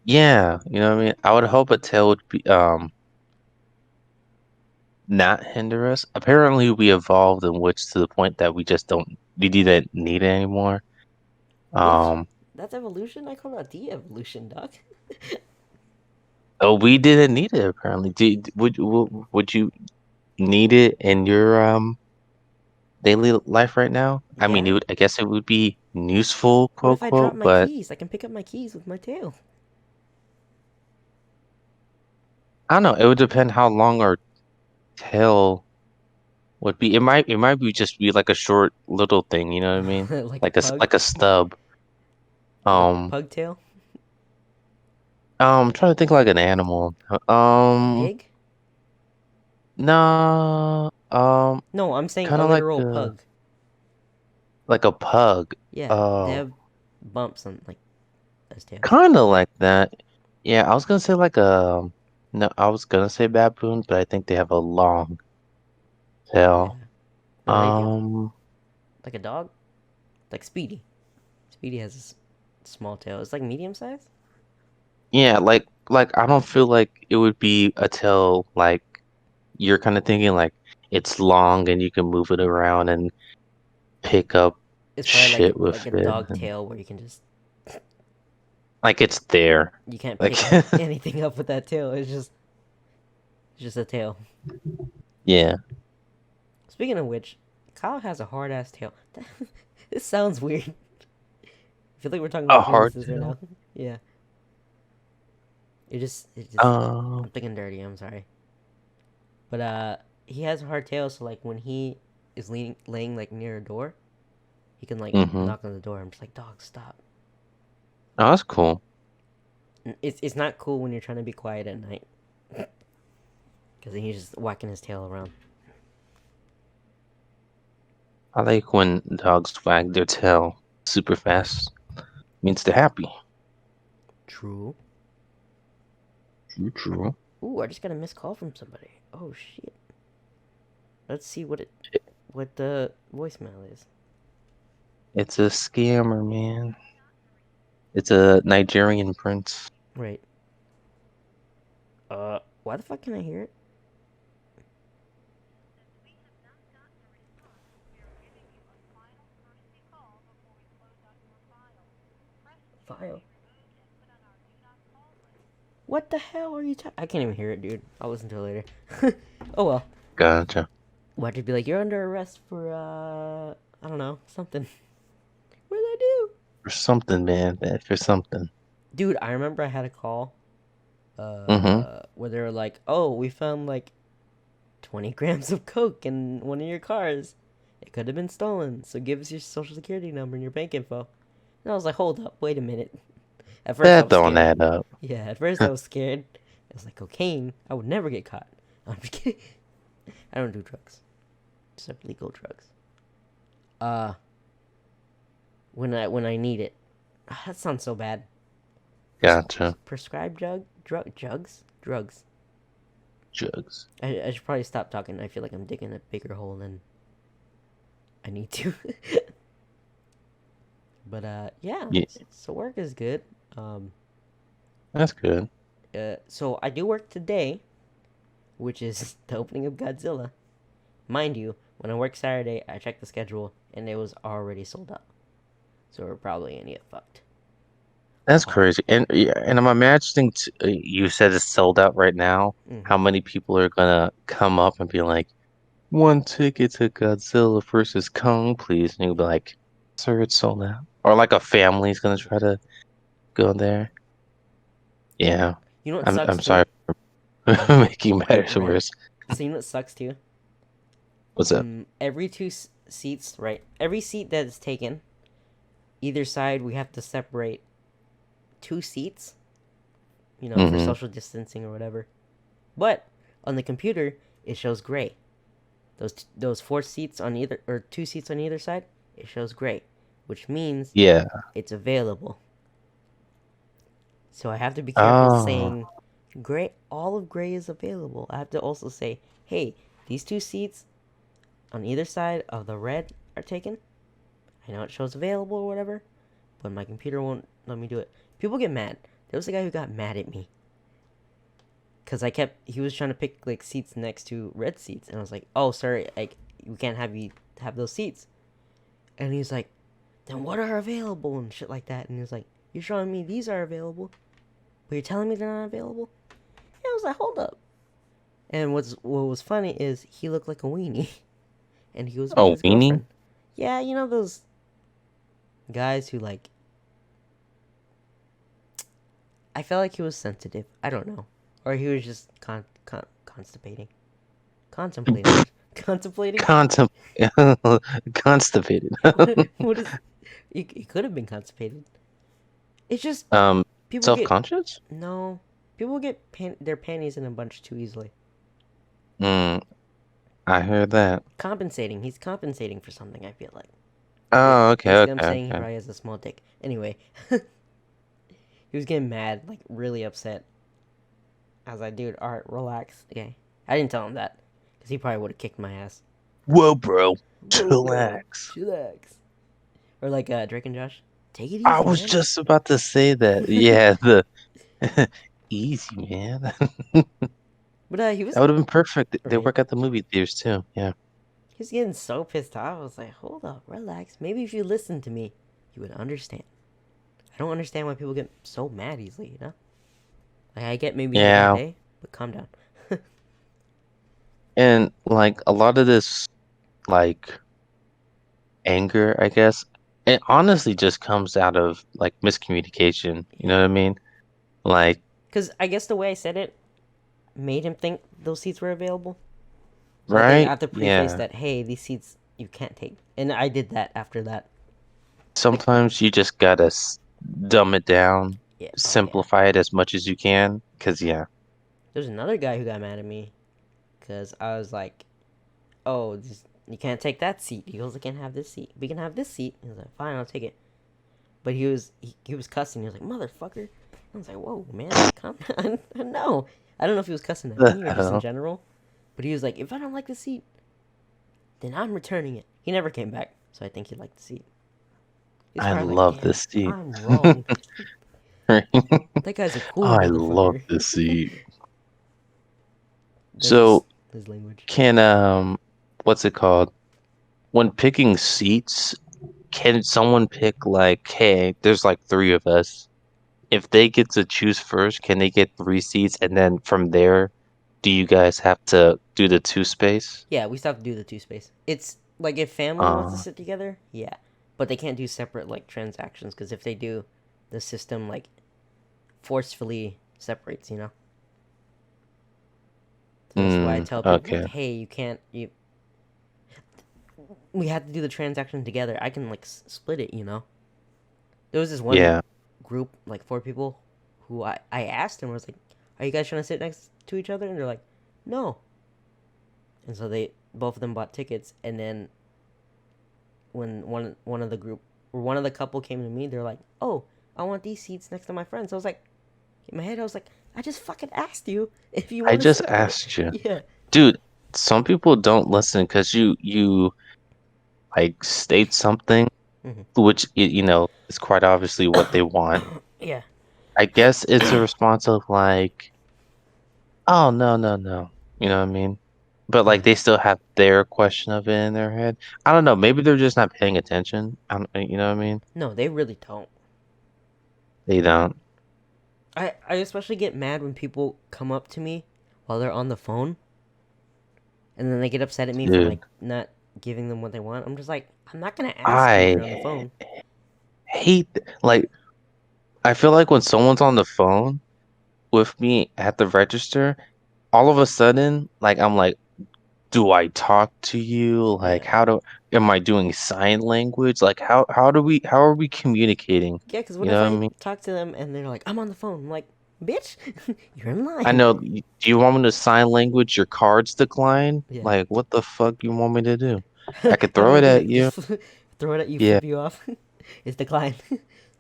Speaker 2: Yeah, you know what I mean? I would hope a tail would be not hinder us. Apparently we evolved in which to the point that we didn't need it anymore.
Speaker 1: What?
Speaker 2: Um,
Speaker 1: That's evolution? I call that de-evolution, doc.
Speaker 2: oh, we didn't need it apparently. Would you need it in your daily life right now? I mean,
Speaker 1: Yeah.
Speaker 2: I guess it would be useful,
Speaker 1: What
Speaker 2: quote
Speaker 1: if I drop
Speaker 2: quote,
Speaker 1: my
Speaker 2: but
Speaker 1: keys? I can pick up my keys with my tail.
Speaker 2: I don't know. It would depend how long our tail would be. It might be just be like a short little thing, you know what I mean?
Speaker 1: Like a pug?
Speaker 2: Like a stub.
Speaker 1: Like a
Speaker 2: Um,
Speaker 1: pug tail?
Speaker 2: I'm trying to think like an animal.
Speaker 1: A pig?
Speaker 2: No,
Speaker 1: No, I'm saying
Speaker 2: kind
Speaker 1: a
Speaker 2: of
Speaker 1: literal pug.
Speaker 2: like a pug.
Speaker 1: Yeah, they
Speaker 2: Oh,
Speaker 1: have bumps on like those tails.
Speaker 2: kind of like that. Yeah, I was gonna say like a no, I was gonna say baboon, but I think they have a long tail.
Speaker 1: Yeah. No, they do.
Speaker 2: Um,
Speaker 1: Like a dog? Like Speedy. Speedy has a small tail. It's like medium size?
Speaker 2: yeah, like I don't feel like it would be a tail like you're kind of thinking like it's long and you can move it around and pick up
Speaker 1: It's probably
Speaker 2: shit
Speaker 1: like
Speaker 2: with
Speaker 1: a
Speaker 2: it.
Speaker 1: dog tail where you can just
Speaker 2: Like it's there.
Speaker 1: you can't
Speaker 2: Like
Speaker 1: pick anything up with that tail. It's just a tail.
Speaker 2: yeah,
Speaker 1: Speaking of which, Kyle has a hard ass tail. This sounds weird. I feel like we're talking
Speaker 2: a
Speaker 1: about
Speaker 2: hard
Speaker 1: penises right now.
Speaker 2: tail.
Speaker 1: Yeah. it just
Speaker 2: Um,
Speaker 1: I'm thinking dirty, I'm sorry. But he has a hard tail, so like when he is laying like near a door, he can like
Speaker 2: Mm-hmm.
Speaker 1: knock on the door. I'm just like, dog, stop.
Speaker 2: Oh, that's cool.
Speaker 1: It's not cool when you're trying to be quiet at night, because then he's just whacking his tail around.
Speaker 2: I like when dogs wag their tail super fast. Means they're happy.
Speaker 1: True.
Speaker 2: True, true.
Speaker 1: Ooh, I just got a missed call from somebody. Oh shit. Let's see what the voicemail is.
Speaker 2: It's a scammer, man. It's a Nigerian prince.
Speaker 1: Right. Why the fuck can I hear it? File. What the hell are you talking? I can't even hear it, dude. I'll listen to it later. Oh well.
Speaker 2: Gotcha.
Speaker 1: Why would you be like, you're under arrest for I don't know, something. What did I do?
Speaker 2: For something, man. For something.
Speaker 1: Dude, I remember I had a call
Speaker 2: Mm-hmm.
Speaker 1: where they were like, "Oh, we found like 20 grams of coke in one of your cars. It could have been stolen. So give us your social security number and your bank info." And I was like, "Hold up, wait a minute." At first I
Speaker 2: That
Speaker 1: was
Speaker 2: don't
Speaker 1: scared.
Speaker 2: add up.
Speaker 1: Yeah, at first I was scared. I was like, "Cocaine? I would never get caught." I'm just kidding. I don't do drugs. Except legal drugs. Uh when I need it. That sounds so bad.
Speaker 2: Gotcha.
Speaker 1: Prescribed drugs.
Speaker 2: Jugs.
Speaker 1: I should probably stop talking. I feel like I'm digging a bigger hole than I need to. But yeah.
Speaker 2: Yeah,
Speaker 1: So work is good. Um,
Speaker 2: that's good.
Speaker 1: so I do work today, which is the opening of Godzilla. Mind you, when I work Saturday, I checked the schedule and it was already sold out. So we're probably gonna get fucked.
Speaker 2: That's
Speaker 1: Hard.
Speaker 2: crazy. And yeah, and I'm imagining you said it's sold out right now.
Speaker 1: Mm-hmm.
Speaker 2: How many people are gonna come up and be like, "One ticket to Godzilla versus Kong, please?" And you'll be like, "Sir, it's sold out." Or like a family's gonna try to go there. Yeah.
Speaker 1: You know what
Speaker 2: I'm
Speaker 1: sucks too?
Speaker 2: sorry for making matters
Speaker 1: Right.
Speaker 2: worse.
Speaker 1: So you know what sucks too?
Speaker 2: What's up?
Speaker 1: Every two seats, right? Every seat that is taken, either side, we have to separate two seats, for
Speaker 2: Mm-hmm.
Speaker 1: social distancing or whatever. But on the computer, it shows gray. Those four seats on either or two seats on either side, it shows gray, which means
Speaker 2: Yeah.
Speaker 1: it's available. So I have to be careful
Speaker 2: Oh,
Speaker 1: saying gray. All of gray is available. I have to also say, hey, these two seats on either side of the red are taken. I know it shows available or whatever, but my computer won't let me do it. People get mad. There was a guy who got mad at me because he was trying to pick like seats next to red seats, and I was like, oh sorry, like we can't have you have those seats. And he's like, then what are available and shit like that. And he was like, you're showing me these are available, but you're telling me they're not available. And I was like, hold up. And what was funny is he looked like a weenie, and he was with
Speaker 2: oh,
Speaker 1: his
Speaker 2: weenie?
Speaker 1: girlfriend. Yeah, you know those guys who like. I felt like he was sensitive. I don't know, or he was just constipating, contemplating, contemplating.
Speaker 2: Contem constipated.
Speaker 1: What is? He could have been constipated. It's just
Speaker 2: Um,
Speaker 1: people get
Speaker 2: self-conscious?
Speaker 1: no. People get their panties in a bunch too easily.
Speaker 2: Mm, I heard that.
Speaker 1: Compensating. He's compensating for something. I feel like.
Speaker 2: Oh, okay,
Speaker 1: Basically, I'm
Speaker 2: okay,
Speaker 1: saying he
Speaker 2: okay.
Speaker 1: probably has a small dick. Anyway, he was getting mad, like really upset. I was like, dude, all right, relax. Okay, I didn't tell him that because he probably would have kicked my ass.
Speaker 2: Whoa, bro.
Speaker 1: Whoa, bro,
Speaker 2: Chillax.
Speaker 1: chillax. Or like Drake and Josh, take it
Speaker 2: I
Speaker 1: easy,
Speaker 2: was
Speaker 1: man.
Speaker 2: just about to say that. Yeah, the easy, man.
Speaker 1: But he was
Speaker 2: That would have been perfect. They
Speaker 1: right.
Speaker 2: work at the movie theaters too. Yeah.
Speaker 1: He was getting so pissed off. I was like, hold up, relax. Maybe if you listened to me, you would understand. I don't understand why people get so mad easily. Like I get maybe it's a bad
Speaker 2: Yeah.
Speaker 1: day, but calm down.
Speaker 2: And like a lot of this like anger, I guess, it honestly just comes out of like miscommunication. You know
Speaker 1: Yeah.
Speaker 2: what I mean? Like,
Speaker 1: Because I guess the way I said it made him think those seats were available. So I think I
Speaker 2: Right?
Speaker 1: have to preface
Speaker 2: Yeah.
Speaker 1: that, hey, these seats you can't take. And I did that after that. Like,
Speaker 2: Sometimes you just gotta dumb it down,
Speaker 1: yeah, oh yeah.
Speaker 2: simplify it as much as you can. Cause yeah.
Speaker 1: There's another guy who got mad at me because I was like, oh, you can't take that seat. He goes, I can't have this seat. We can have this seat. He was like, fine, I'll take it. But he was cussing. He was like, motherfucker. I was like, whoa, man, calm down. No. I don't know if he was cussing at
Speaker 2: The
Speaker 1: me or just in
Speaker 2: hell?
Speaker 1: general. But he was like, if I don't like the seat, then I'm returning it. He never came back. So I think he liked the seat. He's
Speaker 2: I
Speaker 1: probably like,
Speaker 2: love
Speaker 1: damn,
Speaker 2: this seat.
Speaker 1: I'm wrong.
Speaker 2: Oh,
Speaker 1: That guy's a cool
Speaker 2: I love
Speaker 1: motherfucker.
Speaker 2: this seat.
Speaker 1: That's his,
Speaker 2: So
Speaker 1: his language.
Speaker 2: can what's it called? When picking seats, can someone pick like, hey, there's like three of us. If they get to choose first, can they get three seats? And then from there, do you guys have to do the two space?
Speaker 1: Yeah, we still have to do the two space. It's like if family wants to
Speaker 2: Uh,
Speaker 1: sit together, yeah. But they can't do separate like transactions because if they do, the system like forcefully separates, you know? So that's why I tell people like,
Speaker 2: okay.
Speaker 1: hey, you can't you we have to do the transaction together. I can like split it, you know? There was this one
Speaker 2: Yeah.
Speaker 1: group, like four people, who I asked them, I was like, are you guys trying to sit next to each other? And they're like, no. And so they both of them bought tickets, and then when one of the group or one of the couple came to me, they're like, "Oh, I want these seats next to my friends." So I was like, in my head, I was like, "I just fucking asked you if you
Speaker 2: I
Speaker 1: want to
Speaker 2: just
Speaker 1: sit there."
Speaker 2: asked you.
Speaker 1: Yeah.
Speaker 2: Dude, some people don't listen because you like state something,
Speaker 1: Hmm.
Speaker 2: which is quite obviously what they want.
Speaker 1: Yeah.
Speaker 2: I guess it's a response of like, oh no, no, no. You know what I mean? But like
Speaker 1: Hmm.
Speaker 2: they still have their question of it in their head. I don't know, maybe they're just not paying attention. You know what I mean?
Speaker 1: No, they really don't.
Speaker 2: They don't.
Speaker 1: I especially get mad when people come up to me while they're on the phone, and then they get upset at me for like
Speaker 2: Dude,
Speaker 1: not giving them what they want. I'm just like, I'm not gonna ask you if you're on the
Speaker 2: I
Speaker 1: phone.
Speaker 2: like I feel like when someone's on the phone with me at the register, all of a sudden, like I'm like, do I talk to you? Like
Speaker 1: Yeah.
Speaker 2: am I doing sign language? Like how are we communicating?
Speaker 1: Yeah, because what
Speaker 2: You
Speaker 1: if
Speaker 2: know what I
Speaker 1: I
Speaker 2: mean?
Speaker 1: talk to them and they're like, I'm on the phone? I'm like, bitch, you're in
Speaker 2: I
Speaker 1: line.
Speaker 2: know. Do you want me to sign language your cards decline?
Speaker 1: Yeah.
Speaker 2: Like what the fuck you want me to do? I could
Speaker 1: How do
Speaker 2: throw
Speaker 1: I
Speaker 2: it
Speaker 1: do
Speaker 2: at
Speaker 1: that?
Speaker 2: you.
Speaker 1: Just throw it at you,
Speaker 2: Yeah,
Speaker 1: flip you off. It's decline.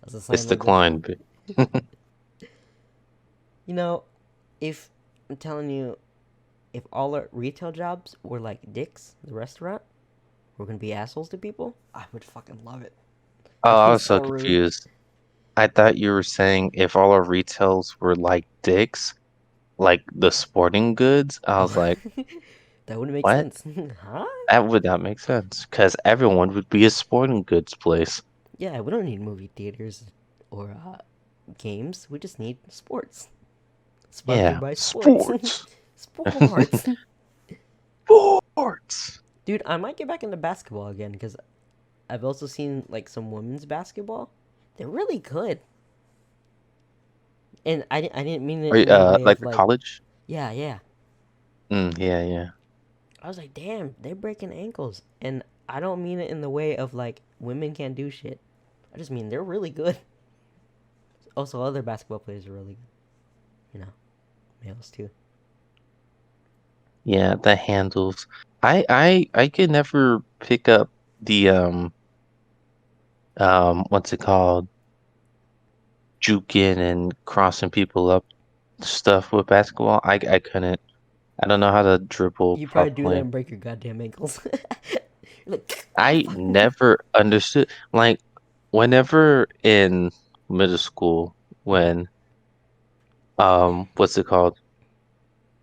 Speaker 1: That's a
Speaker 2: it's
Speaker 1: sign language.
Speaker 2: declined.
Speaker 1: You know, if I'm telling you, if all our retail jobs were like Dick's, the restaurant, we're gonna be assholes to people, I would fucking love it.
Speaker 2: Oh,
Speaker 1: It'd
Speaker 2: I
Speaker 1: be
Speaker 2: was so
Speaker 1: so rude.
Speaker 2: confused. I thought you were saying if all our retails were like Dick's, like the sporting goods. I was
Speaker 1: Oh,
Speaker 2: like,
Speaker 1: that wouldn't make
Speaker 2: what?
Speaker 1: sense. Huh?
Speaker 2: That would not make sense because everyone would be a sporting goods place.
Speaker 1: Yeah, we don't need movie theaters or games. We just need sports. Sponsored
Speaker 2: Yeah,
Speaker 1: by sports.
Speaker 2: sports.
Speaker 1: Sports.
Speaker 2: Sports.
Speaker 1: Dude, I might get back into basketball again because I've also seen like some women's basketball. They're really good. And I didn't mean it
Speaker 2: Are you,
Speaker 1: in the way
Speaker 2: like
Speaker 1: of
Speaker 2: the
Speaker 1: like,
Speaker 2: college?
Speaker 1: yeah, yeah.
Speaker 2: Yeah, yeah.
Speaker 1: I was like, damn, they're breaking ankles. And I don't mean it in the way of like women can't do shit. I just mean they're really good. Also, other basketball players are really good. You know, males too.
Speaker 2: Yeah, the handles. I could never pick up the what's it called? Juking and crossing people up stuff with basketball. I couldn't. I don't know how to dribble
Speaker 1: You probably do that
Speaker 2: properly.
Speaker 1: and break your goddamn ankles. You're like, ah,
Speaker 2: I
Speaker 1: fuck.
Speaker 2: never understood like whenever in middle school
Speaker 1: Mhm.
Speaker 2: when what's it called?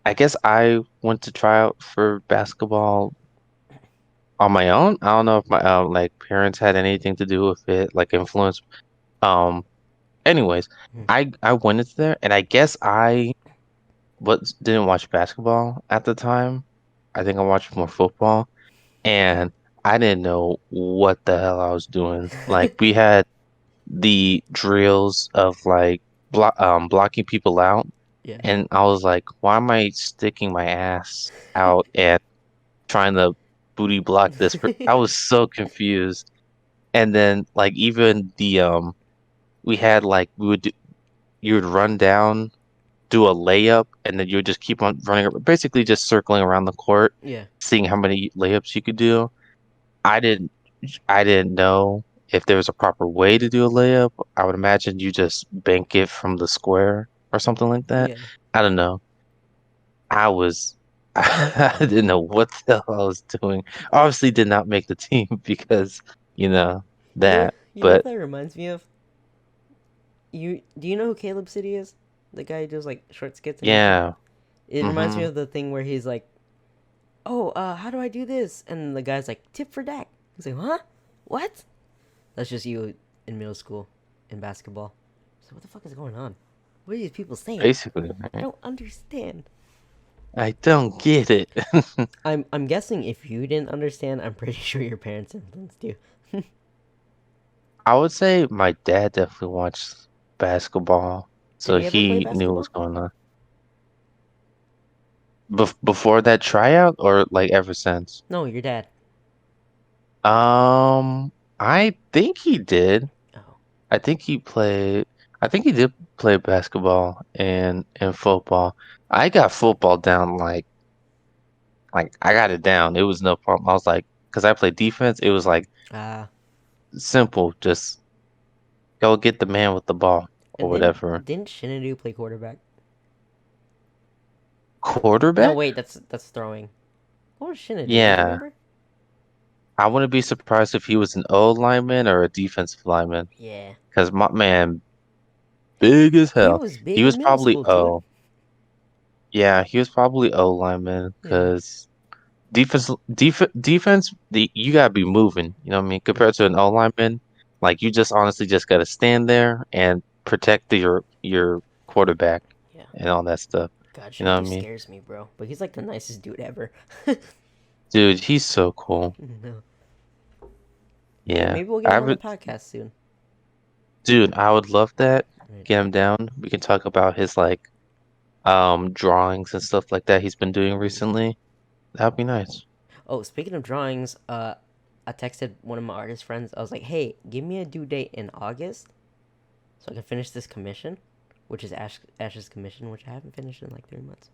Speaker 2: I guess I went to try out for basketball on my own. I don't know if my like parents had anything to do with it, like influence. Um, anyways,
Speaker 1: Mhm.
Speaker 2: I went into there and I guess I didn't watch basketball at the time. I think I watched more football and I didn't know what the hell I was doing. Like we had the drills of like blocking people out
Speaker 1: Yeah.
Speaker 2: and I was like, why am I sticking my ass out and trying to booty block this. I was so confused. And then like even the we had like you would run down, do a layup, and then you would just keep on running, basically just circling around the court,
Speaker 1: Yeah,
Speaker 2: seeing how many layups you could do. I didn't I didn't know if there was a proper way to do a layup. I would imagine you just bank it from the square or something like that.
Speaker 1: yeah,
Speaker 2: I don't know. I was I didn't know what the hell I was doing. Obviously did not make the team because, you know, that.
Speaker 1: you know what
Speaker 2: But
Speaker 1: that reminds me of? You do you know who Caleb City is? The guy who does like short skits on YouTube.
Speaker 2: yeah.
Speaker 1: It reminds me
Speaker 2: Hmm.
Speaker 1: of the thing where he's like, "Oh, how do I do this?" And the guy's like, "Tip for Dak." He's like, "Huh? What?" That's just you in middle school in basketball. So what the fuck is going on? What are these people saying?
Speaker 2: Basically,
Speaker 1: I
Speaker 2: right?
Speaker 1: don't understand.
Speaker 2: I don't get it.
Speaker 1: I'm guessing if you didn't understand, I'm pretty sure your parents influenced you.
Speaker 2: I would say my dad definitely watched basketball,
Speaker 1: Did
Speaker 2: so
Speaker 1: he ever play
Speaker 2: he knew what was
Speaker 1: basketball?
Speaker 2: going on. Before that tryout, or like ever since?
Speaker 1: No, your dad.
Speaker 2: Um, I think he did.
Speaker 1: Oh,
Speaker 2: I think he played. I think he did play basketball and football. I got football down like I got it down. It was no problem. I was like, because I played defense, it was like
Speaker 1: ah.
Speaker 2: simple, just go get the man with the ball or
Speaker 1: And then
Speaker 2: whatever.
Speaker 1: didn't Shinadu play quarterback? No,
Speaker 2: Quarterback?
Speaker 1: wait, that's throwing. What was Shinadu? Do you
Speaker 2: Yeah.
Speaker 1: remember?
Speaker 2: I wouldn't be surprised if he was an O lineman or a defensive lineman.
Speaker 1: Yeah,
Speaker 2: Because my man, big as
Speaker 1: he
Speaker 2: hell.
Speaker 1: was
Speaker 2: He
Speaker 1: big
Speaker 2: was
Speaker 1: in middle
Speaker 2: probably
Speaker 1: school, dude.
Speaker 2: O. Yeah, he was probably O lineman
Speaker 1: Yeah,
Speaker 2: because defense, you gotta be moving. You know what I mean?
Speaker 1: yeah,
Speaker 2: Compared to an O lineman, like you just honestly just gotta stand there and protect your quarterback
Speaker 1: yeah.
Speaker 2: and all that stuff.
Speaker 1: God,
Speaker 2: You know what
Speaker 1: Shinadu
Speaker 2: I mean?
Speaker 1: scares me, bro. But he's like the nicest dude ever.
Speaker 2: Dude, he's so cool.
Speaker 1: No. Hey,
Speaker 2: Yeah.
Speaker 1: maybe we'll get
Speaker 2: I
Speaker 1: him on the
Speaker 2: would,
Speaker 1: podcast soon.
Speaker 2: dude, I would love that.
Speaker 1: Right.
Speaker 2: Get him down. We can talk about his like drawings and stuff like that he's been doing
Speaker 1: Mm.
Speaker 2: recently. That'd be nice.
Speaker 1: Oh, speaking of drawings, I texted one of my artist friends. I was like, "Hey, give me a due date in August so I can finish this commission, which is Ash's commission, which I haven't finished in like 3 months.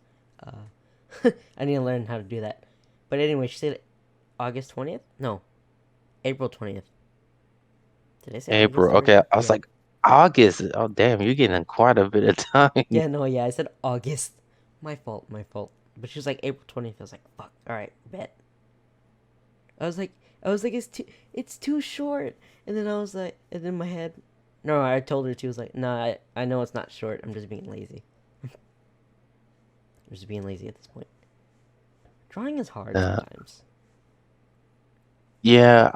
Speaker 1: I need to learn how to do that. But anyway, she said August 20th. No, April 20th. Did I say August
Speaker 2: April.
Speaker 1: already?
Speaker 2: Okay, I was
Speaker 1: Yeah.
Speaker 2: like August. Oh damn, you're getting quite a bit of time.
Speaker 1: Yeah. No. Yeah. I said August. My fault. My fault. But she was like April 20th. I was like, fuck. All right. Bet. I was like, it's too short. And then I was like, and then my head, no, I told her, she was like, nah, I know it's not short. I'm just being lazy. I'm just being lazy at this point. Drawing is hard
Speaker 2: Uh,
Speaker 1: sometimes.
Speaker 2: yeah,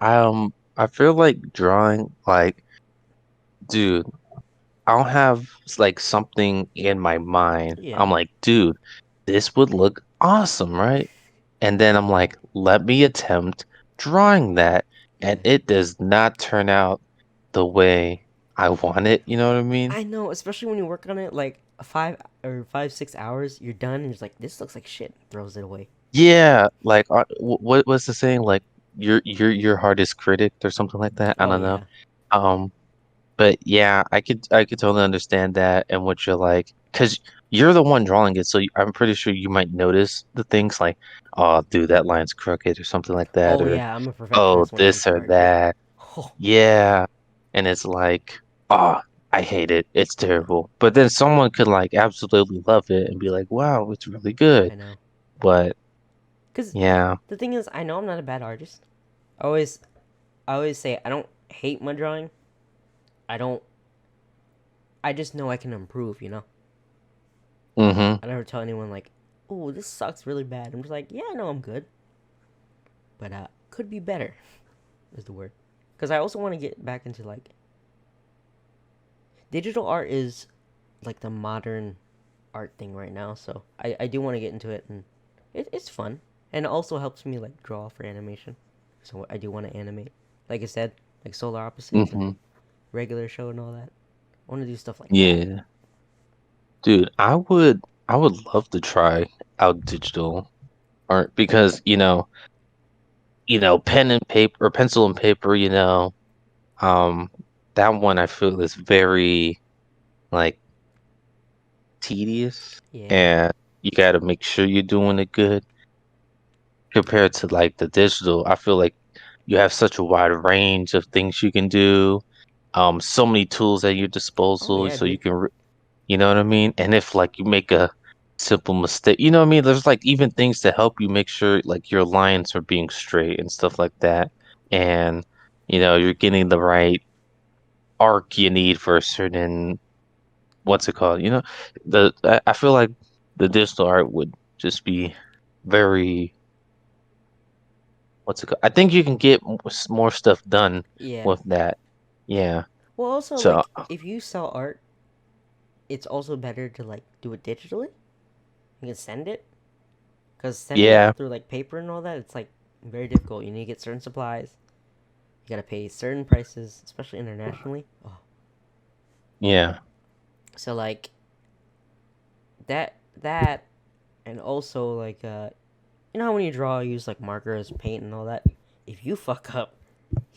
Speaker 2: I feel like drawing like dude, I'll have like something in my mind.
Speaker 1: Yeah.
Speaker 2: I'm like, dude, this would look awesome, right? And then I'm like, let me attempt drawing that. And
Speaker 1: Yeah.
Speaker 2: it does not turn out the way I want it. You know what I mean?
Speaker 1: I know, especially when you work on it like 5 or 5, 6 hours, you're done and you're just like, this looks like shit. Throws it away.
Speaker 2: Yeah, like what was the saying? Like your hardest critic or something like that. I
Speaker 1: Oh
Speaker 2: don't know.
Speaker 1: yeah.
Speaker 2: Um, but yeah, I could totally understand that and what you're like, because you're the one drawing it, so I'm pretty sure you might notice the things like, oh, dude, that line's crooked or something like that,
Speaker 1: Oh
Speaker 2: or
Speaker 1: yeah, I'm a
Speaker 2: oh,
Speaker 1: perfectionist when it comes
Speaker 2: this
Speaker 1: to
Speaker 2: or
Speaker 1: art, dude.
Speaker 2: that.
Speaker 1: Oh,
Speaker 2: Yeah, and it's like, oh, I hate it. It's
Speaker 1: I know.
Speaker 2: terrible. But then someone could like absolutely love it and be like, wow, it's really good.
Speaker 1: I know.
Speaker 2: But
Speaker 1: Cause
Speaker 2: yeah.
Speaker 1: the thing is, I know I'm not a bad artist. I always, I always say I don't hate my drawing. I don't. I just know I can improve.
Speaker 2: Mm-hmm.
Speaker 1: I never tell anyone like, "Oh, this sucks really bad." I'm just like, "Yeah, I know I'm good, but could be better." Is the word. Because I also want to get back into like digital art is like the modern art thing right now. So I do want to get into it, and it's fun, and it also helps me like draw for animation. So I do want to animate, like I said, like Solar Opposites and
Speaker 2: Mm-hmm.
Speaker 1: regular show and all that. I want to do stuff like that.
Speaker 2: Yeah. Dude, I would love to try out digital art because, pen and paper or pencil and paper, um, that one I feel is very like tedious,
Speaker 1: Yeah.
Speaker 2: and you got to make sure you're doing it good compared to like the digital. I feel like you have such a wide range of things you can do, so many tools at your
Speaker 1: Oh
Speaker 2: disposal,
Speaker 1: yeah,
Speaker 2: so you
Speaker 1: dude.
Speaker 2: can, you know what I mean? And if like you make a simple mistake, you know what I mean? There's like even things to help you make sure like your lines are being straight and stuff like that. And you're getting the right arc you need for a certain, what's it called? I feel like the digital art would just be very, what's it called? I think you can get more stuff done
Speaker 1: Yeah.
Speaker 2: with that. Yeah.
Speaker 1: Well, also
Speaker 2: So
Speaker 1: like if you sell art, it's also better to like do it digitally. You can send it, because sending it
Speaker 2: yeah,
Speaker 1: through like paper and all that, it's like very difficult. You need to get certain supplies. You gotta pay certain prices, especially internationally. Oh.
Speaker 2: yeah.
Speaker 1: So like that, and also like you know how when you draw, you use like markers, paint, and all that. If you fuck up,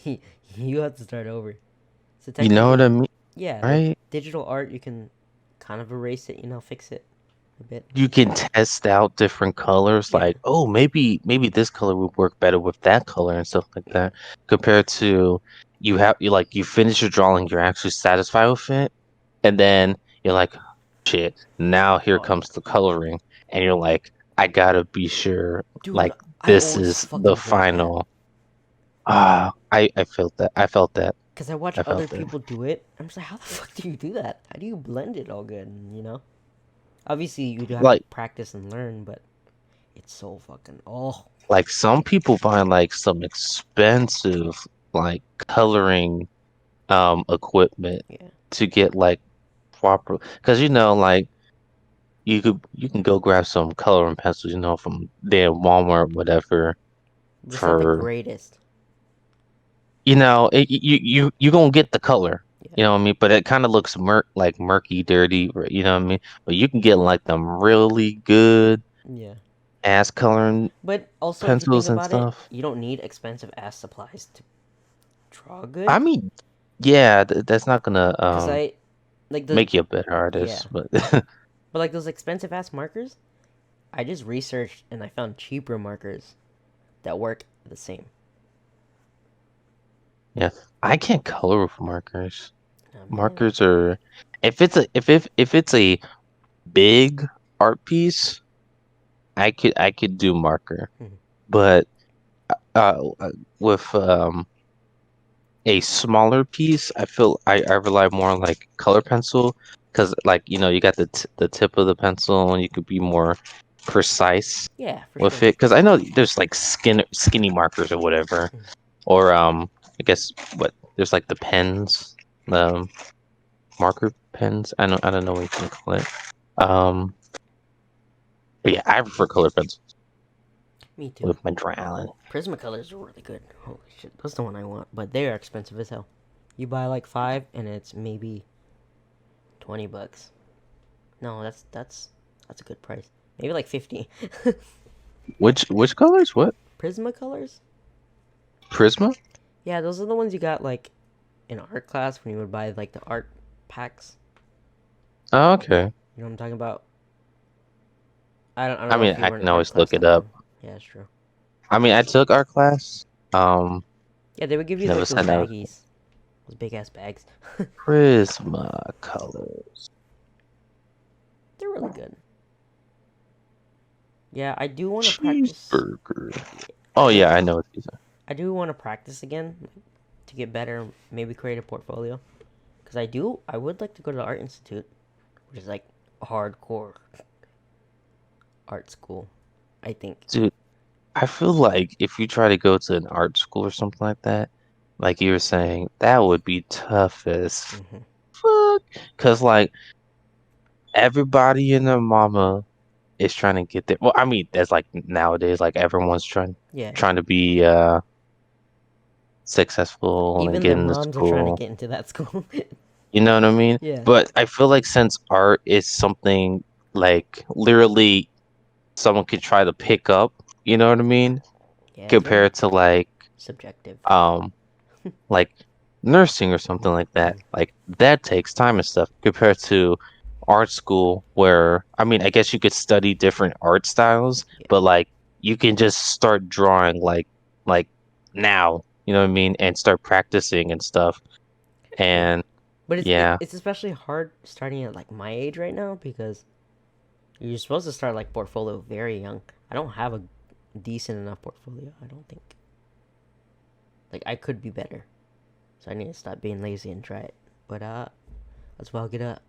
Speaker 1: you have to start over. So
Speaker 2: You know what I
Speaker 1: technically,
Speaker 2: mean,
Speaker 1: yeah, like
Speaker 2: right?
Speaker 1: digital art, you can kind of erase it, fix it a bit.
Speaker 2: You can test out different colors,
Speaker 1: Yeah,
Speaker 2: like, oh, maybe this color would work better with that color and stuff like that. Compared to you finish your drawing, you're actually satisfied with it, and then you're like, shit, now here
Speaker 1: oh
Speaker 2: comes
Speaker 1: yeah,
Speaker 2: the coloring, and you're like, I gotta be sure,
Speaker 1: dude,
Speaker 2: like
Speaker 1: I
Speaker 2: this
Speaker 1: always
Speaker 2: is the
Speaker 1: fucking dread that.
Speaker 2: final. I felt that. I felt that.
Speaker 1: Because I watch
Speaker 2: I
Speaker 1: other
Speaker 2: felt that.
Speaker 1: people do it. I'm just like, how the fuck do you do that? How do you blend it all good? Obviously you do have to
Speaker 2: Like
Speaker 1: practice and learn, but it's so fucking oh
Speaker 2: like some people buy like some expensive like coloring equipment
Speaker 1: yeah.
Speaker 2: to get like proper, because like you can go grab some coloring pencils, from there Walmart, whatever,
Speaker 1: Just not the
Speaker 2: for
Speaker 1: greatest.
Speaker 2: you gonna get the color,
Speaker 1: Yeah,
Speaker 2: you know what I mean, but it kind of looks like murky, dirty, you know what I mean, but you can get like them really good
Speaker 1: yeah.
Speaker 2: ass coloring
Speaker 1: But also, if you think
Speaker 2: pencils and
Speaker 1: about it,
Speaker 2: stuff.
Speaker 1: you don't need expensive ass supplies to draw good.
Speaker 2: I mean, yeah, that's not gonna
Speaker 1: Cause I like the
Speaker 2: make you a better
Speaker 1: yeah,
Speaker 2: artist, but
Speaker 1: but like those expensive ass markers, I just researched and I found cheaper markers that work the same.
Speaker 2: yeah, I can't color with markers.
Speaker 1: I mean,
Speaker 2: Markers are, if it's a big art piece, I could do marker,
Speaker 1: mhm.
Speaker 2: but with a smaller piece, I feel I rely more on like color pencil, because like you got the tip of the pencil and you could be more precise
Speaker 1: Yeah, for
Speaker 2: with
Speaker 1: sure.
Speaker 2: it, because I know there's like skinny markers or whatever,
Speaker 1: Mhm.
Speaker 2: or I guess what there's like the pens, um marker pens. I don't know what you can call it. Um, but yeah, I prefer color pencils
Speaker 1: Me too.
Speaker 2: with my drawing.
Speaker 1: Prismacolors are really good. Holy shit, that's the one I want. But they are expensive as hell. You buy like five, and it's maybe $20. No, that's a good price. Maybe like 50.
Speaker 2: Which colors? What?
Speaker 1: Prismacolors?
Speaker 2: Prisma?
Speaker 1: Yeah, those are the ones you got like in art class when you would buy like the art packs.
Speaker 2: Oh, okay.
Speaker 1: You know what I'm talking about? I don't
Speaker 2: I
Speaker 1: know
Speaker 2: mean,
Speaker 1: if you
Speaker 2: I
Speaker 1: were in
Speaker 2: can
Speaker 1: art
Speaker 2: always
Speaker 1: class
Speaker 2: look it
Speaker 1: that
Speaker 2: up.
Speaker 1: time. Yeah, that's true.
Speaker 2: I mean, I took art class.
Speaker 1: Yeah, they would give you
Speaker 2: Never
Speaker 1: like those
Speaker 2: said that was
Speaker 1: baggies, those big ass bags.
Speaker 2: Prisma colors.
Speaker 1: They're really good. Yeah, I do want to practice.
Speaker 2: Cheeseburger.
Speaker 1: Yeah,
Speaker 2: Oh
Speaker 1: I
Speaker 2: yeah, I know what these are.
Speaker 1: I do want to practice again to get better. Maybe create a portfolio. Cause I would like to go to the art institute, which is like a hardcore art school. I think.
Speaker 2: Dude, I feel like if you try to go to an art school or something like that, like you were saying, that would be tough as
Speaker 1: Hmm.
Speaker 2: fuck. Cause like everybody and their mama is trying to get there. Well, I mean, that's like nowadays, like everyone's trying
Speaker 1: Yeah,
Speaker 2: trying to be successful and
Speaker 1: even
Speaker 2: get
Speaker 1: their
Speaker 2: into
Speaker 1: moms are trying to
Speaker 2: school.
Speaker 1: get into that school.
Speaker 2: You know what I mean?
Speaker 1: Yeah.
Speaker 2: But I feel like since art is something like literally someone could try to pick up, you know what I mean?
Speaker 1: Yeah, it's very
Speaker 2: compared to
Speaker 1: subjective.
Speaker 2: um like nursing or something like that.
Speaker 1: Hmm.
Speaker 2: Like that takes time and stuff compared to art school where I mean, I guess you could study different art styles,
Speaker 1: Yeah,
Speaker 2: but like you can just start drawing like now, you know what I mean, and start practicing and stuff.
Speaker 1: yeah.
Speaker 2: And
Speaker 1: But
Speaker 2: yeah,
Speaker 1: it's especially hard starting at like my age right now because you're supposed to start like portfolio very young. I don't have a decent enough portfolio. I don't think. Like I could be better, so I need to stop being lazy and try it. But let's well get a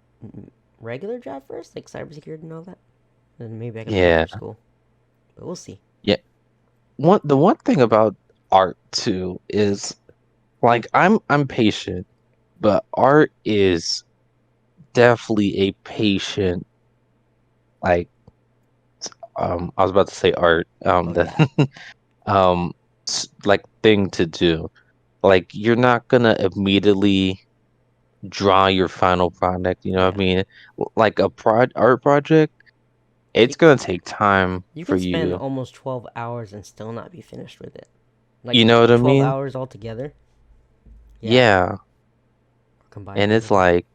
Speaker 1: regular job first, like cybersecurity and all that. Then maybe I can pay
Speaker 2: yeah,
Speaker 1: for school. But we'll see.
Speaker 2: yeah. The one thing about art too is like I'm patient, but art is definitely a patient like I was about to say art
Speaker 1: Oh
Speaker 2: that
Speaker 1: yeah,
Speaker 2: um like thing to do. Like you're not gonna immediately draw your final product, you know what I
Speaker 1: yeah.
Speaker 2: mean? Like a art project,
Speaker 1: You
Speaker 2: it's gonna take time
Speaker 1: you
Speaker 2: for
Speaker 1: could spend
Speaker 2: you.
Speaker 1: almost 12 hours and still not be finished with it. Like
Speaker 2: You know what I
Speaker 1: 12
Speaker 2: mean?
Speaker 1: hours altogether. Yeah,
Speaker 2: Yeah.
Speaker 1: combined
Speaker 2: And it's
Speaker 1: everything.
Speaker 2: like,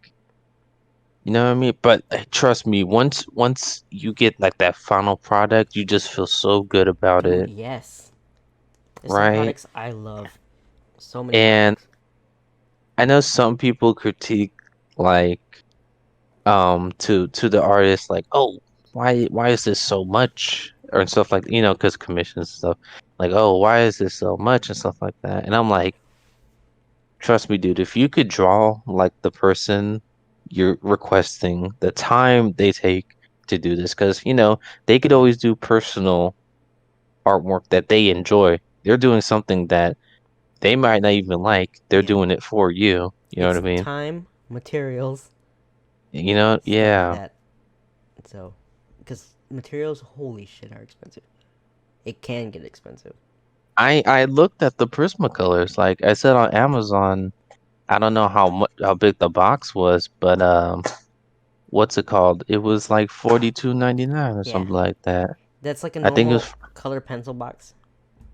Speaker 2: you know what I mean? But trust me, once you get like that final product, you just feel so good about
Speaker 1: Dude,
Speaker 2: it,
Speaker 1: yes. There's some
Speaker 2: right?
Speaker 1: products I love. So many
Speaker 2: And
Speaker 1: products.
Speaker 2: I know some people critique like to the artist like, oh, why is this so much or stuff like, you know, because commissions and stuff. Like, oh, why is this so much and stuff like that. And I'm like, trust me, dude, if you could draw like the person you're requesting, the time they take to do this, because you know, they
Speaker 1: Oh
Speaker 2: could
Speaker 1: yeah,
Speaker 2: always do personal artwork that they enjoy. They're doing something that they might not even like. They're
Speaker 1: yeah.
Speaker 2: doing it for you. You know what I
Speaker 1: It's
Speaker 2: mean?
Speaker 1: time, materials,
Speaker 2: You know,
Speaker 1: stuff like
Speaker 2: yeah.
Speaker 1: that. So, because materials, holy shit, are expensive. It can get expensive.
Speaker 2: I looked at the Prismacolors. Like I said on Amazon, I don't know how big the box was, but what's it called? It was like 42.99 or
Speaker 1: Yeah,
Speaker 2: something like that.
Speaker 1: that's like a
Speaker 2: I think it
Speaker 1: normal
Speaker 2: was
Speaker 1: color pencil box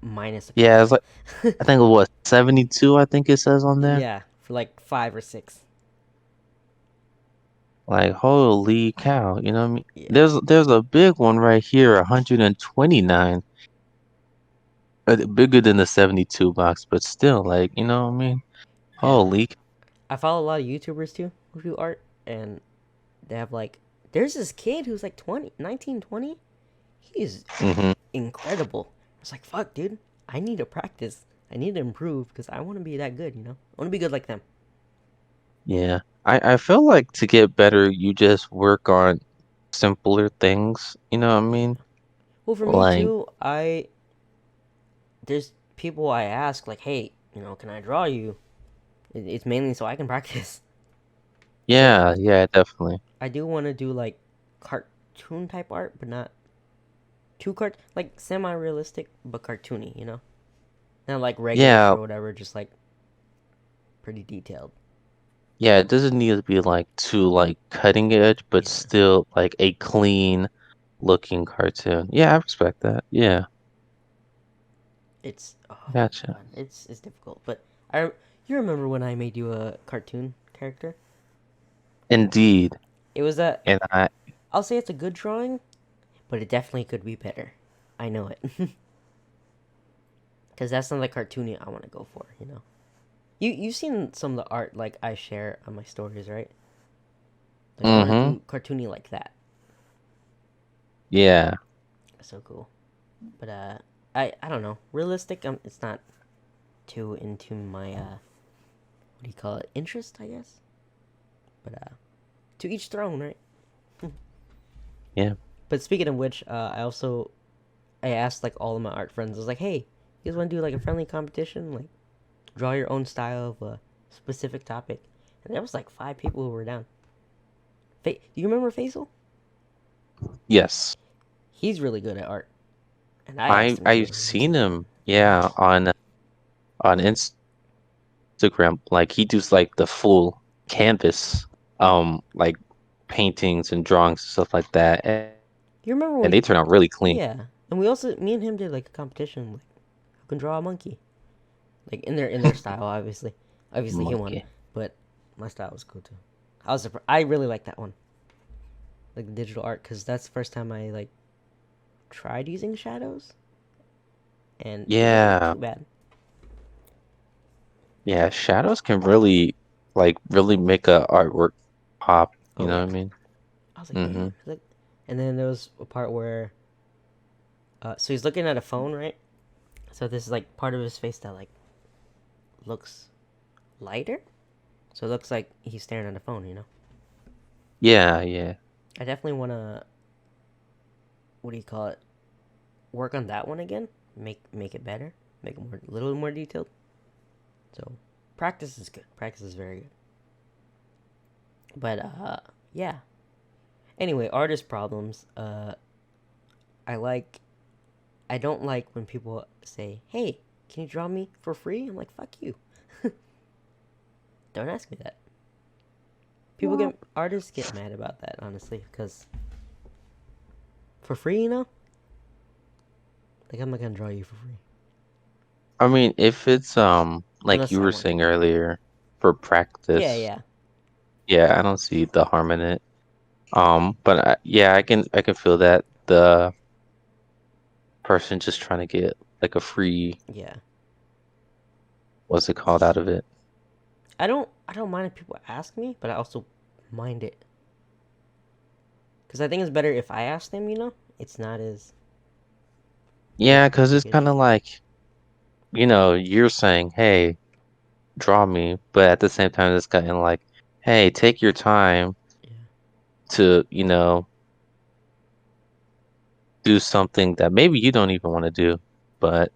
Speaker 1: minus a
Speaker 2: yeah, it's
Speaker 1: camera.
Speaker 2: like I think it was 72, I think it says on there.
Speaker 1: Yeah, for like 5 or 6.
Speaker 2: Like holy cow, you know what I mean?
Speaker 1: Yeah,
Speaker 2: There's a big one right here, 129. Bigger than the 72 box, but still like, you know what I mean?
Speaker 1: yeah.
Speaker 2: Holy.
Speaker 1: I follow a lot of YouTubers too who do art, and they have like, there's this kid who's like 20, 19, 20. He's
Speaker 2: Hmm.
Speaker 1: incredible. It's like, fuck, dude. I need to practice. I need to improve because I want to be that good, you know? I want to be good like them.
Speaker 2: Yeah. I feel like to get better, you just work on simpler things, you know what I
Speaker 1: Yeah.
Speaker 2: mean?
Speaker 1: Well, for me
Speaker 2: Like,
Speaker 1: too, there's people I ask, like, hey, can I draw you? It's mainly so I can practice. Because
Speaker 2: yeah, yeah, definitely.
Speaker 1: I do want to do like cartoon type art, but not too like semi realistic, but cartoony, you know? Not like regular
Speaker 2: Yeah,
Speaker 1: shit or whatever, just like pretty detailed.
Speaker 2: yeah, it doesn't need to be like too like cutting edge, but
Speaker 1: Yeah.
Speaker 2: still like a clean looking cartoon. Yeah, I respect that. Yeah,
Speaker 1: It's oh my
Speaker 2: gotcha.
Speaker 1: god, it's difficult. But I you remember when I made you a cartoon character?
Speaker 2: Indeed.
Speaker 1: It was a
Speaker 2: And
Speaker 1: I'll say it's a good drawing, but it definitely could be better. I know it. Cuz that's not the cartoony I want to go for, you know. You've seen some of the art like I share on my stories, right? Like I want to
Speaker 2: mm-hmm.
Speaker 1: do cartoony like that.
Speaker 2: Yeah.
Speaker 1: So cool. But I don't know. Realistic it's not too into my what do you call it? Interest, I guess. But to each their own, right?
Speaker 2: Yeah.
Speaker 1: But speaking of which, I asked like all of my art friends. I was like, "Hey, you guys want to do like a friendly competition? Like, draw your own style of a specific topic." And there was like 5 people who were down. Do you remember Faisal?
Speaker 2: Yes.
Speaker 1: He's really good at art, and I asked him
Speaker 2: I've
Speaker 1: too.
Speaker 2: seen him,
Speaker 1: Yeah,
Speaker 2: yeah, on Instagram. Like he does like the full canvas, like paintings and drawings and stuff like that. And
Speaker 1: you remember
Speaker 2: they
Speaker 1: when?
Speaker 2: turn out really clean.
Speaker 1: Yeah, and we also me and him did like a competition. Like, can draw a monkey, like in their style, obviously. Obviously, he won,
Speaker 2: Monkey.
Speaker 1: but my style was cool too. I really like that one, like the digital art, because that's the first time I like tried using shadows, and it wasn't
Speaker 2: Yeah.
Speaker 1: too bad.
Speaker 2: Yeah, shadows can really really make a artwork pop, you
Speaker 1: Oh
Speaker 2: know what
Speaker 1: yeah,
Speaker 2: I mean?
Speaker 1: I was like,
Speaker 2: Mm-hmm.
Speaker 1: damn. Like, and then there was a part where, so he's looking at a phone, right? So this is like part of his face that like looks lighter. So it looks like he's staring at a phone.
Speaker 2: Yeah, yeah.
Speaker 1: I definitely want to, what do you call it? Work on that one again. Make it better. Make it more a little more detailed. So practice is good. Practice is very good. But yeah. Anyway, artist problems. I like I don't like when people say, "Hey, can you draw me for free?" I'm like, "Fuck you." Don't ask me that. Artists get mad about that, honestly, because for free. Like, I'm not gonna draw you for free
Speaker 2: I mean, if it's like
Speaker 1: unless
Speaker 2: you
Speaker 1: I
Speaker 2: were
Speaker 1: want to.
Speaker 2: saying earlier for
Speaker 1: Yeah,
Speaker 2: practice,
Speaker 1: yeah,
Speaker 2: yeah, I don't see the harm in it. But yeah, I can feel that the person just trying to get like a free
Speaker 1: yeah.
Speaker 2: what's it called out of it.
Speaker 1: I don't mind if people ask me, but I also mind it because I think it's better if I ask them. It's not as
Speaker 2: Yeah, 'cause it's
Speaker 1: big
Speaker 2: kind of
Speaker 1: issue.
Speaker 2: like, you're saying, "Hey, draw me," but at the same time it's kind of like, "Hey, take your time
Speaker 1: Yeah.
Speaker 2: to, do something that maybe you don't even want to do, but,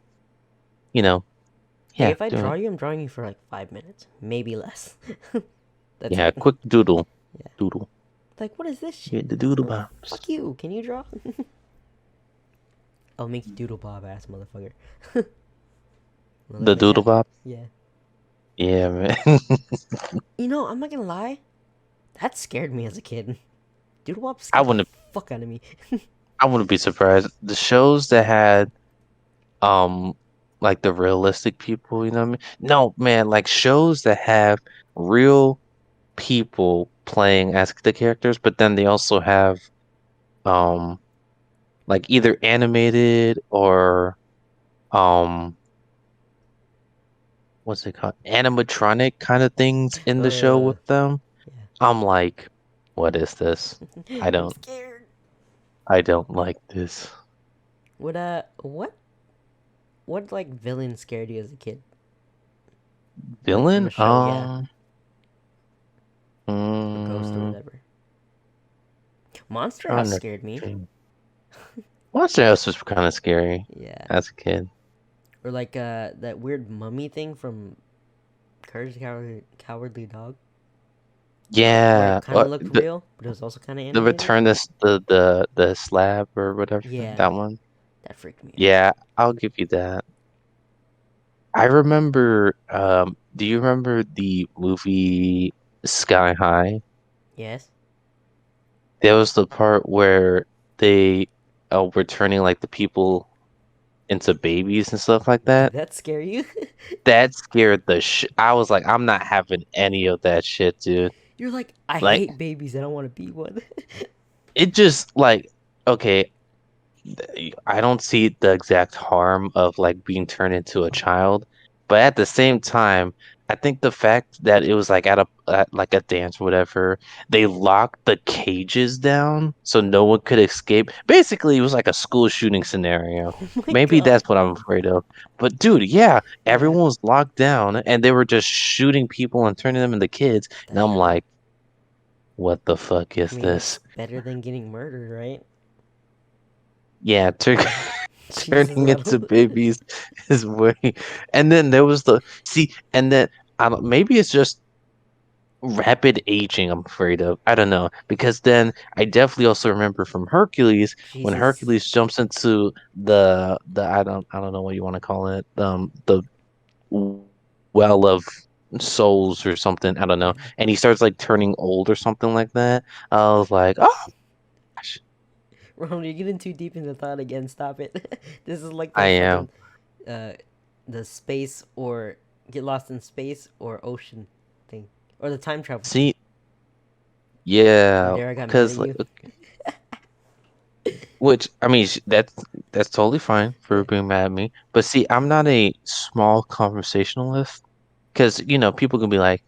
Speaker 2: you know,
Speaker 1: Like
Speaker 2: yeah,
Speaker 1: if I
Speaker 2: do
Speaker 1: draw
Speaker 2: it."
Speaker 1: you, I'm drawing you for like 5 minutes, maybe less. That's
Speaker 2: Yeah,
Speaker 1: it.
Speaker 2: quick doodle.
Speaker 1: Yeah.
Speaker 2: Doodle.
Speaker 1: Like what is this shit?
Speaker 2: Get the
Speaker 1: I'm
Speaker 2: doodle
Speaker 1: like,
Speaker 2: bombs.
Speaker 1: fuck you. Can you draw? I'll make you doodle bob ass motherfucker. Wanna let
Speaker 2: The
Speaker 1: me
Speaker 2: doodle
Speaker 1: have it?
Speaker 2: bob?
Speaker 1: Yeah.
Speaker 2: Yeah, man.
Speaker 1: I'm not gonna lie. That scared me as a kid. Doodle bob
Speaker 2: I
Speaker 1: scared the
Speaker 2: wouldn't
Speaker 1: fuck out of me.
Speaker 2: I wouldn't be surprised. The shows that had um like the realistic people, you know what I mean? No, man, like shows that have real people playing as the characters, but then they also have um like either animated or um what's it called? Animatronic kind of things in the show
Speaker 1: uh,
Speaker 2: with them.
Speaker 1: yeah.
Speaker 2: I'm like, what is this? I
Speaker 1: I'm
Speaker 2: don't
Speaker 1: scared.
Speaker 2: I don't like this.
Speaker 1: What like villain scared you as a kid? Like from a
Speaker 2: Villain?
Speaker 1: show, yeah, or ghost or
Speaker 2: Mm,
Speaker 1: whatever. Monster House
Speaker 2: trying to
Speaker 1: scared me.
Speaker 2: think. Monster House was kind of scary
Speaker 1: Yeah,
Speaker 2: as a kid.
Speaker 1: or like that weird mummy thing from Courage the Cowardly Dog, where it
Speaker 2: Yeah,
Speaker 1: kind of looked real, but it was also kind of
Speaker 2: the
Speaker 1: animated.
Speaker 2: return this the slab or whatever
Speaker 1: Yeah,
Speaker 2: that one.
Speaker 1: that freaked me out.
Speaker 2: Yeah, I'll give you that. I remember. Do you remember the movie Sky High?
Speaker 1: Yes.
Speaker 2: There was the part where they were turning like the people into babies and stuff like
Speaker 1: Did
Speaker 2: that.
Speaker 1: that scare you?
Speaker 2: That scared the shit. I was like, I'm not having any of that shit, dude.
Speaker 1: You're like, I
Speaker 2: Like,
Speaker 1: hate babies. I don't want to be one.
Speaker 2: it just like, okay, I don't see the exact harm of like being turned into a child, but at the same time, I think the fact that it was like at like a dance or whatever, they locked the cages down so no one could escape. Basically, it was like a school shooting scenario.
Speaker 1: Oh my
Speaker 2: Maybe
Speaker 1: god.
Speaker 2: that's what I'm afraid of. But dude, yeah,
Speaker 1: Yeah,
Speaker 2: everyone was locked down and they were just shooting people and turning them into kids. And
Speaker 1: that's
Speaker 2: I'm
Speaker 1: true.
Speaker 2: like, what the fuck
Speaker 1: I
Speaker 2: is
Speaker 1: mean,
Speaker 2: this?
Speaker 1: it's better than getting murdered, right?
Speaker 2: Yeah,
Speaker 1: Jesus,
Speaker 2: turning into
Speaker 1: Ronald.
Speaker 2: babies is way. And then there was the see, and then I don't, maybe it's just rapid aging. I'm afraid of. I don't know because then I definitely also remember from Hercules when
Speaker 1: Jesus.
Speaker 2: Hercules jumps into the I don't know what you want to call it the well of souls or something. I don't know,
Speaker 1: Yeah.
Speaker 2: and he starts like turning old or something like that. I was like, oh gosh,
Speaker 1: Ronald, you're getting too deep into thought again. Stop it. This is like
Speaker 2: I
Speaker 1: those
Speaker 2: am.
Speaker 1: fucking uh the space or get lost in space or ocean thing, or the time travel thing,
Speaker 2: See,
Speaker 1: where
Speaker 2: yeah,
Speaker 1: Dara got mad at
Speaker 2: because like,
Speaker 1: you.
Speaker 2: which I mean, that's totally fine for
Speaker 1: Yeah,
Speaker 2: being mad at me. But see, I'm not a small conversationalist because people can be like,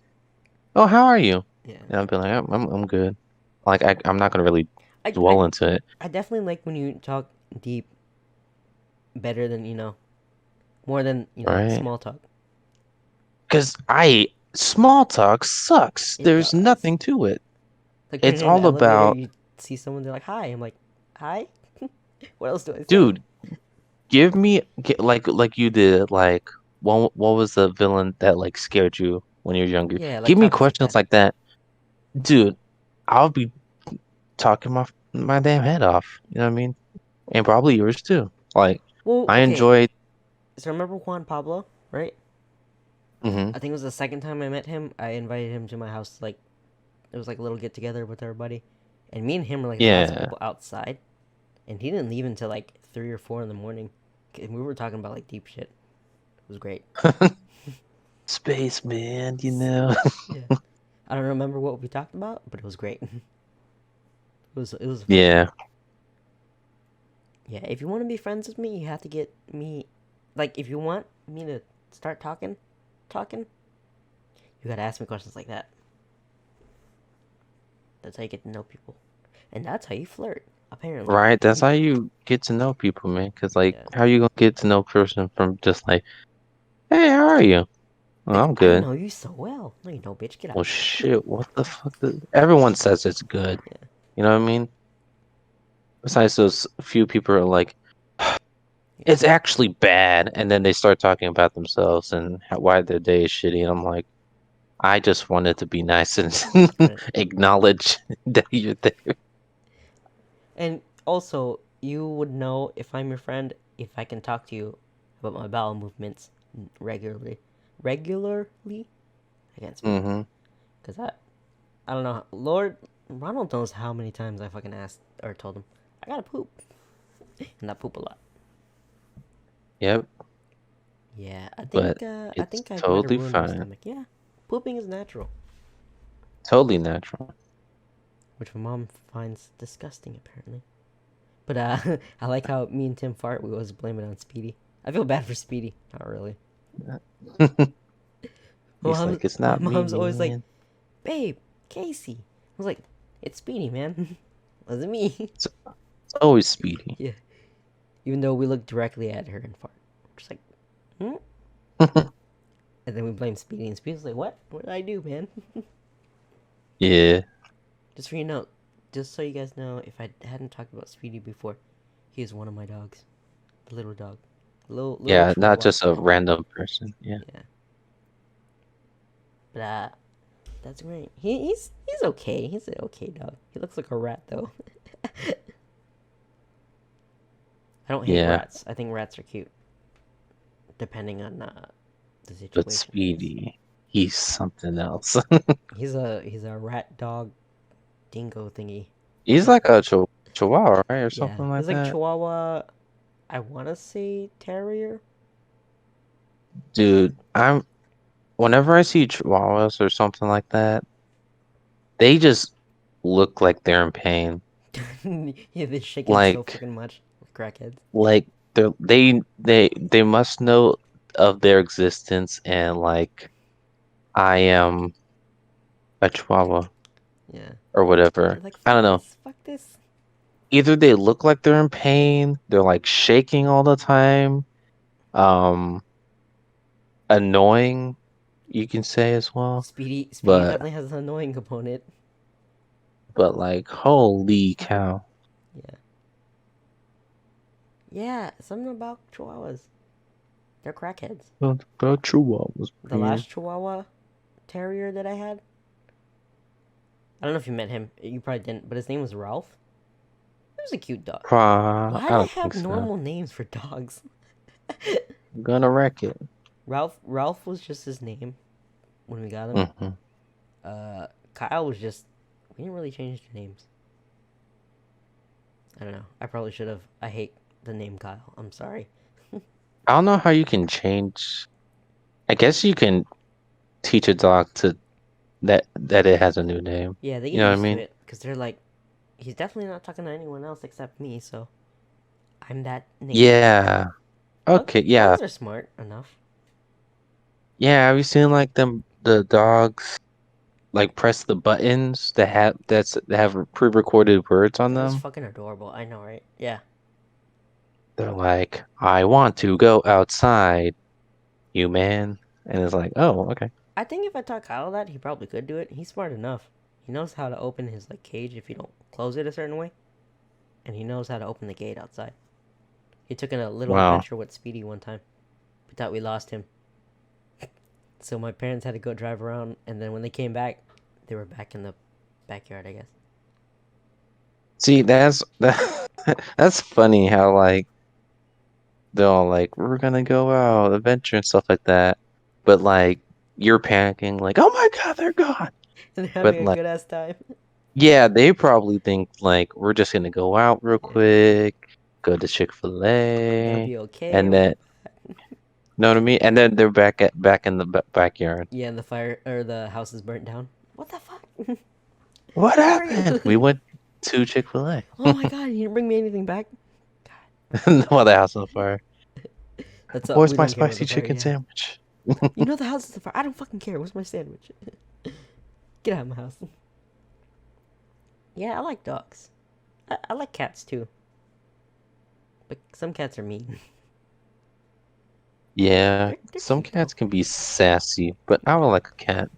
Speaker 2: "Oh, how are you?"
Speaker 1: yeah.
Speaker 2: And I'll be like, "I'm good." Like I'm not gonna really
Speaker 1: I, I,
Speaker 2: dwell into it,
Speaker 1: I definitely like when you talk deep better than more than
Speaker 2: right?
Speaker 1: small talk.
Speaker 2: Because I small talk sucks.
Speaker 1: It
Speaker 2: There's
Speaker 1: does.
Speaker 2: nothing to it.
Speaker 1: Like when
Speaker 2: It's
Speaker 1: you're in the
Speaker 2: all
Speaker 1: elevator,
Speaker 2: about,
Speaker 1: you see someone, they're like, "Hi." I'm like, "Hi." What else do I say?
Speaker 2: dude, give me like you did like what was the villain that like scared you when you were younger?
Speaker 1: Yeah, like
Speaker 2: Give me
Speaker 1: talk like
Speaker 2: questions
Speaker 1: that.
Speaker 2: like that, dude. I'll be talking my damn head off. You know what I mean? And probably yours too. Like
Speaker 1: Well,
Speaker 2: I
Speaker 1: okay.
Speaker 2: enjoyed.
Speaker 1: So remember Juan Pablo, right?
Speaker 2: Hmm.
Speaker 1: I think it was the second time I met him. I invited him to my house. Like it was like a little get together with everybody, and me and him were like the last
Speaker 2: Yeah.
Speaker 1: people outside. And he didn't leave until like 3 or 4 in the morning. And we were talking about like deep shit. It was great.
Speaker 2: Spaceman, you know.
Speaker 1: Yeah. I don't remember what we talked about, but it was great. It was a fun time.
Speaker 2: Yeah.
Speaker 1: Yeah, if you want to be friends with me, you have to get me. Like, if you want me to start talking, you gotta ask me questions like that. That's how you get to know people, and that's how you flirt. Apparently.
Speaker 2: Right. That's how you get to know people, man. Because like,
Speaker 1: Yeah.
Speaker 2: how you gonna get to know a person from just like, hey, how are you? Oh,
Speaker 1: Like,
Speaker 2: I'm
Speaker 1: I
Speaker 2: good.
Speaker 1: know you so well. No, you don't, bitch. Get out
Speaker 2: Well,
Speaker 1: of here.
Speaker 2: shit, what the fuck? Everyone says it's good.
Speaker 1: Yeah.
Speaker 2: You know what I mean? Besides those few people are like,
Speaker 1: Yeah.
Speaker 2: it's actually bad, and then they start talking about themselves and why their day is shitty, and I'm like, I just wanted to be nice and
Speaker 1: Right.
Speaker 2: acknowledge that you're there.
Speaker 1: And also, you would know if I'm your friend if I can talk to you about my bowel movements regularly. Regularly? I can't speak.
Speaker 2: Hmm.
Speaker 1: Because I don't know. Lord, Ronald knows how many times I fucking asked or told him, I gotta poop. And I poop a lot.
Speaker 2: Yep,
Speaker 1: Yeah,
Speaker 2: but
Speaker 1: I
Speaker 2: it's
Speaker 1: think I might have
Speaker 2: totally
Speaker 1: ruined my
Speaker 2: fine.
Speaker 1: stomach. Yeah, pooping is natural,
Speaker 2: Totally natural.
Speaker 1: which my mom finds disgusting apparently. But I like how me and Tim fart. We always blame it on Speedy. I feel bad for Speedy. Not really. My
Speaker 2: He's
Speaker 1: mom's,
Speaker 2: like, it's
Speaker 1: my
Speaker 2: not me,
Speaker 1: mom's always like,
Speaker 2: man.
Speaker 1: babe, Casey. I was like, it's Speedy, man. Wasn't me.
Speaker 2: It's always Speedy.
Speaker 1: Yeah. Even though we look directly at her and fart. Just like, hmm? And then we blame Speedy, and Speedy's like, what? What did I do, man?
Speaker 2: Yeah.
Speaker 1: Just for you know, just so you guys know, if I hadn't talked about Speedy before, he is one of my dogs. The little dog. Little
Speaker 2: Yeah, not
Speaker 1: chihuahua.
Speaker 2: just a random person. Yeah.
Speaker 1: Yeah. But that's great. He's okay. He's an okay dog. He looks like a rat though. I don't hate
Speaker 2: Yeah.
Speaker 1: rats. I think rats are cute, depending on the
Speaker 2: But
Speaker 1: situation, I guess.
Speaker 2: Speedy, he's something else.
Speaker 1: He's a rat dog dingo thingy.
Speaker 2: He's like a chihuahua, right? Or
Speaker 1: Yeah,
Speaker 2: something
Speaker 1: he's
Speaker 2: like
Speaker 1: like
Speaker 2: that.
Speaker 1: Chihuahua. I want to say terrier.
Speaker 2: Dude, whenever I see chihuahuas or something like that, they just look like they're in pain.
Speaker 1: Yeah, they're shaking so
Speaker 2: Like
Speaker 1: freaking much. Crackheads.
Speaker 2: like they must know of their existence and like I am a chihuahua
Speaker 1: Yeah,
Speaker 2: or whatever.
Speaker 1: they're like,
Speaker 2: I
Speaker 1: fuck
Speaker 2: don't know.
Speaker 1: this, fuck this.
Speaker 2: Either they look like they're in pain, they're like shaking all the time, um, annoying, you can say as well.
Speaker 1: Speedy
Speaker 2: But
Speaker 1: definitely has an annoying component.
Speaker 2: like holy cow.
Speaker 1: Yeah, yeah. Something about Chihuahuas. They're crackheads.
Speaker 2: The chihuahuas,
Speaker 1: The
Speaker 2: man.
Speaker 1: last Chihuahua terrier that I had. I don't know if you met him. You probably didn't, but his name was Ralph. He was a cute dog. Why
Speaker 2: I
Speaker 1: do they
Speaker 2: don't
Speaker 1: have
Speaker 2: think so.
Speaker 1: normal names for dogs?
Speaker 2: I'm gonna wreck it.
Speaker 1: Ralph was just his name when we got him.
Speaker 2: Hmm.
Speaker 1: Uh, Kyle was just. We didn't really change the names. I don't know. I probably should have. I hate the name Kyle. I'm sorry.
Speaker 2: I don't know how you can change. I guess you can teach a dog to that it has a new name.
Speaker 1: Yeah, they
Speaker 2: You
Speaker 1: get
Speaker 2: know what I
Speaker 1: used to
Speaker 2: mean?
Speaker 1: it because they're like, he's definitely not talking to anyone else except me, so I'm that name.
Speaker 2: Yeah. Okay. Yeah.
Speaker 1: Dogs are smart enough.
Speaker 2: Yeah. Have you seen like the dogs like press the buttons that have pre-recorded words on
Speaker 1: That is
Speaker 2: them?
Speaker 1: fucking adorable. I know, right? Yeah.
Speaker 2: They're like, "I want to go outside, you man," and it's like, "Oh, okay."
Speaker 1: I think if I taught Kyle that, he probably could do it. He's smart enough. He knows how to open his like cage if you don't close it a certain way, and he knows how to open the gate outside. He took in a little
Speaker 2: Wow.
Speaker 1: adventure with Speedy one time. We thought we lost him, so my parents had to go drive around, and then when they came back, they were back in the backyard, I guess.
Speaker 2: See, that's funny how like they're all like, "We're gonna go out, adventure and stuff like that," but like you're panicking, like, "Oh my God, they're gone!"
Speaker 1: And
Speaker 2: But
Speaker 1: having a
Speaker 2: like,
Speaker 1: good ass time.
Speaker 2: yeah, they probably think like we're just gonna go out real
Speaker 1: Yeah.
Speaker 2: quick, go to
Speaker 1: They'll
Speaker 2: Chick-fil-A,
Speaker 1: be okay.
Speaker 2: and
Speaker 1: We'll
Speaker 2: then
Speaker 1: be back.
Speaker 2: know what I mean? And then they're back in the backyard.
Speaker 1: Yeah, and the fire or the house is burnt down. What the fuck?
Speaker 2: What
Speaker 1: Where are you?
Speaker 2: happened? We went to Chick-fil-A.
Speaker 1: Oh my god, you didn't bring me anything back.
Speaker 2: While the house on fire.
Speaker 1: That's all.
Speaker 2: Where's
Speaker 1: We
Speaker 2: my
Speaker 1: don't care about the
Speaker 2: spicy
Speaker 1: fire.
Speaker 2: chicken
Speaker 1: Yeah.
Speaker 2: sandwich?
Speaker 1: You know the house is on fire. I don't fucking care. Where's my sandwich? Get out of my house. Yeah, I like dogs. I like cats too, but some cats are mean.
Speaker 2: Yeah,
Speaker 1: They're
Speaker 2: some
Speaker 1: cute though.
Speaker 2: cats can be sassy, but I would like a cat.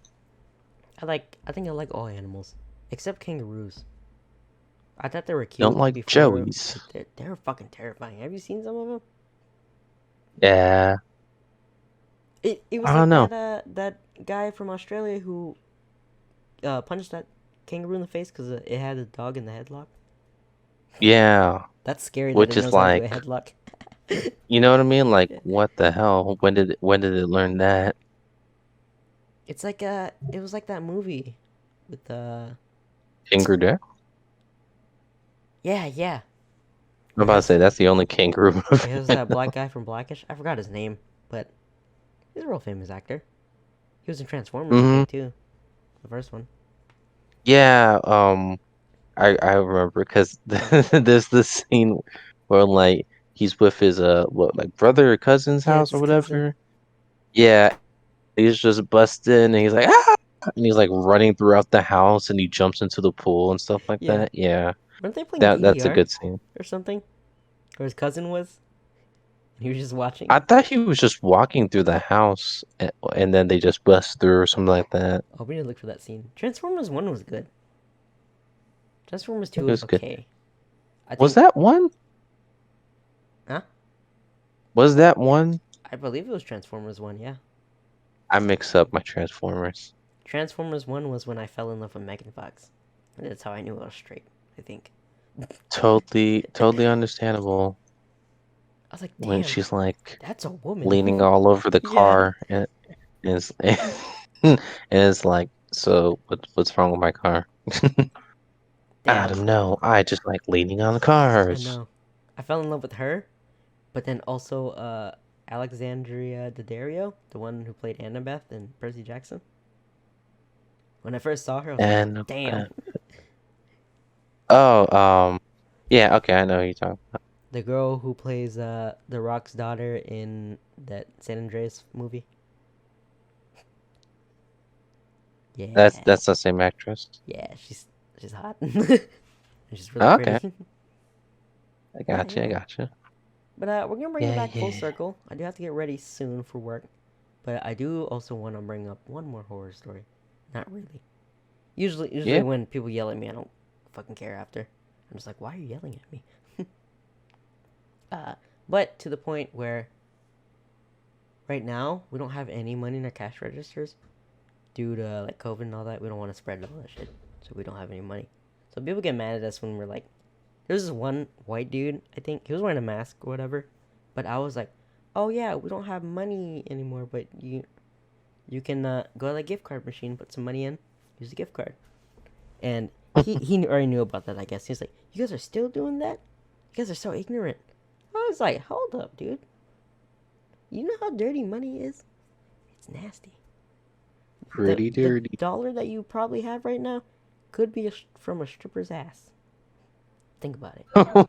Speaker 1: I think I like all animals except kangaroos. I thought they were
Speaker 2: Don't
Speaker 1: cute
Speaker 2: like
Speaker 1: before,
Speaker 2: Joey's.
Speaker 1: but they're fucking terrifying. Have you seen some of them?
Speaker 2: Yeah,
Speaker 1: It was
Speaker 2: I don't
Speaker 1: like
Speaker 2: know.
Speaker 1: that guy from Australia who punched that kangaroo in the face because it had a dog in the headlock.
Speaker 2: Yeah,
Speaker 1: That's scary that
Speaker 2: which
Speaker 1: it
Speaker 2: is
Speaker 1: knows how to do a
Speaker 2: like,
Speaker 1: headlock.
Speaker 2: you know what I mean? Like,
Speaker 1: Yeah.
Speaker 2: what the hell? When did it learn that?
Speaker 1: It's like it was like that movie with
Speaker 2: Finger Deck?
Speaker 1: yeah,
Speaker 2: I'm
Speaker 1: where it
Speaker 2: about to
Speaker 1: has
Speaker 2: say that's the only kangaroo movie.
Speaker 1: it was that black guy from Blackish. I forgot his name, but he's a real famous actor. He was in Transformers, I
Speaker 2: Hmm.
Speaker 1: think too, the first one.
Speaker 2: Yeah, I remember because there's this scene where like he's with his what like brother or cousin's
Speaker 1: Yeah, it's
Speaker 2: house or
Speaker 1: his cousin.
Speaker 2: whatever. Yeah, he's just busted and he's like ah, and he's like running throughout the house and he jumps into the pool and stuff like
Speaker 1: Yeah,
Speaker 2: that. Yeah,
Speaker 1: weren't they playing
Speaker 2: that's a
Speaker 1: DVR
Speaker 2: good scene.
Speaker 1: or something? Or his cousin was, and he was just watching.
Speaker 2: I thought he was just walking through the house and then they just bust through or something like that.
Speaker 1: Oh, we need to look for that scene. Transformers One was good. Transformers
Speaker 2: It
Speaker 1: Two was
Speaker 2: was good.
Speaker 1: okay. I
Speaker 2: Was
Speaker 1: think,
Speaker 2: that one?
Speaker 1: huh?
Speaker 2: Was that one?
Speaker 1: I believe it was Transformers One. Yeah,
Speaker 2: I mix up my Transformers.
Speaker 1: Transformers One was when I fell in love with Megan Fox. That's how I knew I was straight. I think.
Speaker 2: Totally understandable
Speaker 1: I was like,
Speaker 2: when
Speaker 1: damn,
Speaker 2: she's like
Speaker 1: that's a woman.
Speaker 2: leaning all over the
Speaker 1: Yeah.
Speaker 2: car and it's and it's like, so what's wrong with my car? I
Speaker 1: Damn.
Speaker 2: don't know. I just like leaning on
Speaker 1: I
Speaker 2: cars.
Speaker 1: know. I fell in love with her, but then also Alexandria Daddario, the one who played Annabeth in Percy Jackson. When I first saw her, I was like,
Speaker 2: And
Speaker 1: damn.
Speaker 2: oh, yeah, okay, I know who you're talking about.
Speaker 1: The girl who plays The Rock's daughter in that San Andreas movie. Yeah.
Speaker 2: That's the same actress.
Speaker 1: Yeah, she's hot. She's really
Speaker 2: Okay,
Speaker 1: pretty.
Speaker 2: I
Speaker 1: Yeah,
Speaker 2: got you. I
Speaker 1: yeah.
Speaker 2: got you.
Speaker 1: But we're gonna bring it
Speaker 2: Yeah,
Speaker 1: back full
Speaker 2: yeah.
Speaker 1: circle. I do have to get ready soon for work, but I do also want to bring up one more horror story. Not really. Usually
Speaker 2: Yeah.
Speaker 1: when people yell at me, I don't fucking care after. I'm just like, why are you yelling at me? uh, but to the point where right now we don't have any money in our cash registers due to like COVID and all that. We don't want to spread all that shit, so we don't have any money. So people get mad at us when we're like, there's this one white dude. I think he was wearing a mask or whatever, but I was like, oh yeah, we don't have money anymore, but you can go to the gift card machine, put some money in, use the gift card. And he already knew about that, I guess. He's like, you guys are still doing that? You guys are so ignorant. I was like, hold up, dude. You know how dirty money is? It's nasty. The
Speaker 2: Pretty
Speaker 1: the
Speaker 2: dirty.
Speaker 1: dollar that you probably have right now could be from a stripper's ass. Think about it.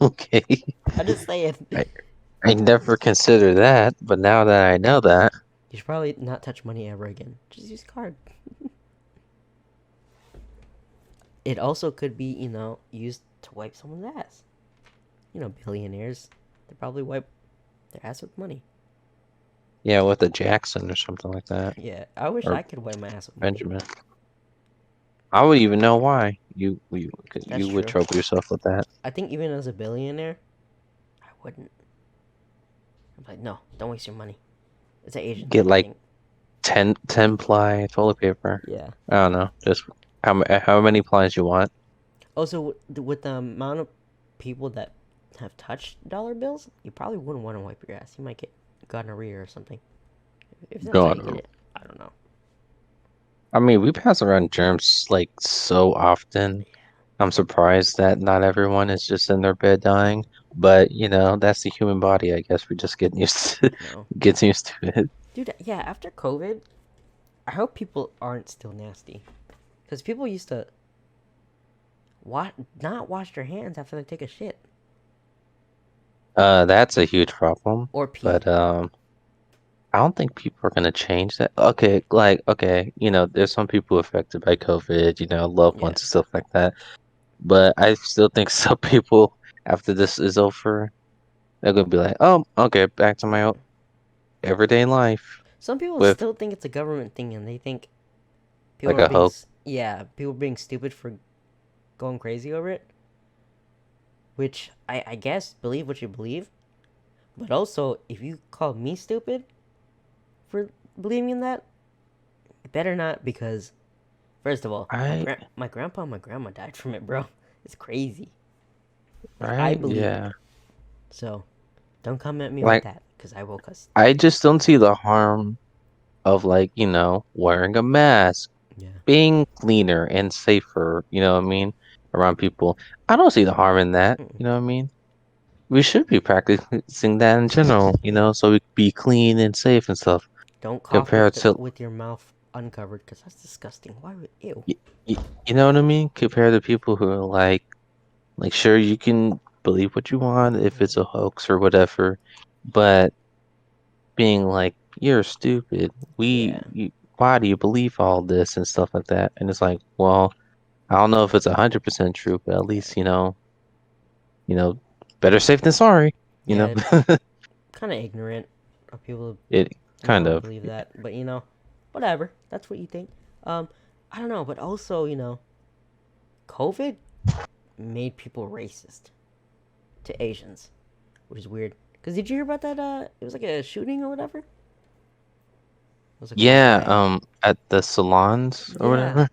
Speaker 2: Okay.
Speaker 1: I'm just saying.
Speaker 2: I I never considered that, but now that I know that,
Speaker 1: You should probably not touch money ever again. Just use card. It also could be, used to wipe someone's ass. Billionaires, they probably wipe their ass with money.
Speaker 2: yeah, with a Jackson or something like that,
Speaker 1: Yeah, I wish
Speaker 2: or
Speaker 1: I could wipe my ass with money.
Speaker 2: Benjamin. I would even know why
Speaker 1: That's
Speaker 2: you would
Speaker 1: true.
Speaker 2: trouble yourself with that.
Speaker 1: I think even as a billionaire, I wouldn't. I'm like, no, don't waste your money. It's an Asian
Speaker 2: Get
Speaker 1: thing, I
Speaker 2: like
Speaker 1: think.
Speaker 2: 10 ply toilet paper.
Speaker 1: Yeah.
Speaker 2: I don't know, just how many plies you want.
Speaker 1: Also, with the amount of people that have touched dollar bills, you probably wouldn't want to wipe your ass. You might get gonorrhea or something. If that's how you get
Speaker 2: God,
Speaker 1: it, I don't know.
Speaker 2: I mean, we pass around germs like so often. I'm surprised that not everyone is just in their bed dying, but that's the human body. I guess we just get used to
Speaker 1: I know.
Speaker 2: gets used to it.
Speaker 1: Dude, yeah, after COVID, I hope people aren't still nasty. Because people used to not wash their hands after they take a shit
Speaker 2: That's a huge problem,
Speaker 1: or pee.
Speaker 2: but I don't think people are gonna change that. Okay, okay, there's some people affected by COVID, loved
Speaker 1: Yeah.
Speaker 2: ones and stuff like that. But I still think some people, after this is over, they're gonna be like, oh, okay, back to my everyday life
Speaker 1: Some people
Speaker 2: with
Speaker 1: still think it's a government thing and they think people
Speaker 2: like
Speaker 1: are
Speaker 2: a
Speaker 1: being,
Speaker 2: hope.
Speaker 1: yeah, people being stupid for going crazy over it. Which I guess believe what you believe. But also, if you call me stupid for believing in that, it better not because, first of all,
Speaker 2: I
Speaker 1: my grandpa and my grandma died from it, bro. It's crazy. Like, I
Speaker 2: right,
Speaker 1: believe it.
Speaker 2: yeah.
Speaker 1: So, don't come at me with
Speaker 2: Like
Speaker 1: that because I will cuss.
Speaker 2: I just don't see the harm of like, wearing a mask,
Speaker 1: Yeah.
Speaker 2: being cleaner and safer, you know what I mean, around people. I don't see the harm in that,
Speaker 1: Mm-mm.
Speaker 2: you know what I mean? We should be practicing that in general, so we be clean and safe and stuff.
Speaker 1: Don't cough
Speaker 2: Compared to,
Speaker 1: with your mouth uncovered because that's disgusting. Why would, ew.
Speaker 2: y y you know what I mean? Compared to people who are like sure you can believe what you want if
Speaker 1: Mm-hmm.
Speaker 2: it's a hoax or whatever, but being like you're stupid.
Speaker 1: Yeah.
Speaker 2: Why do you believe all this and stuff like that? And it's like, well, I don't know if it's 100% true, but at
Speaker 1: Yeah.
Speaker 2: least you know, better safe than sorry. You know,
Speaker 1: Yeah. Kind of ignorant of people
Speaker 2: it kind
Speaker 1: don't
Speaker 2: of.
Speaker 1: believe that. But, whatever. That's what you think. Um, I don't know. But also, COVID made people racist to Asians, which is weird. Because did you hear about that? It was like a shooting or whatever. It was a cop
Speaker 2: Yeah,
Speaker 1: that,
Speaker 2: at the salons or
Speaker 1: yeah.
Speaker 2: whatever.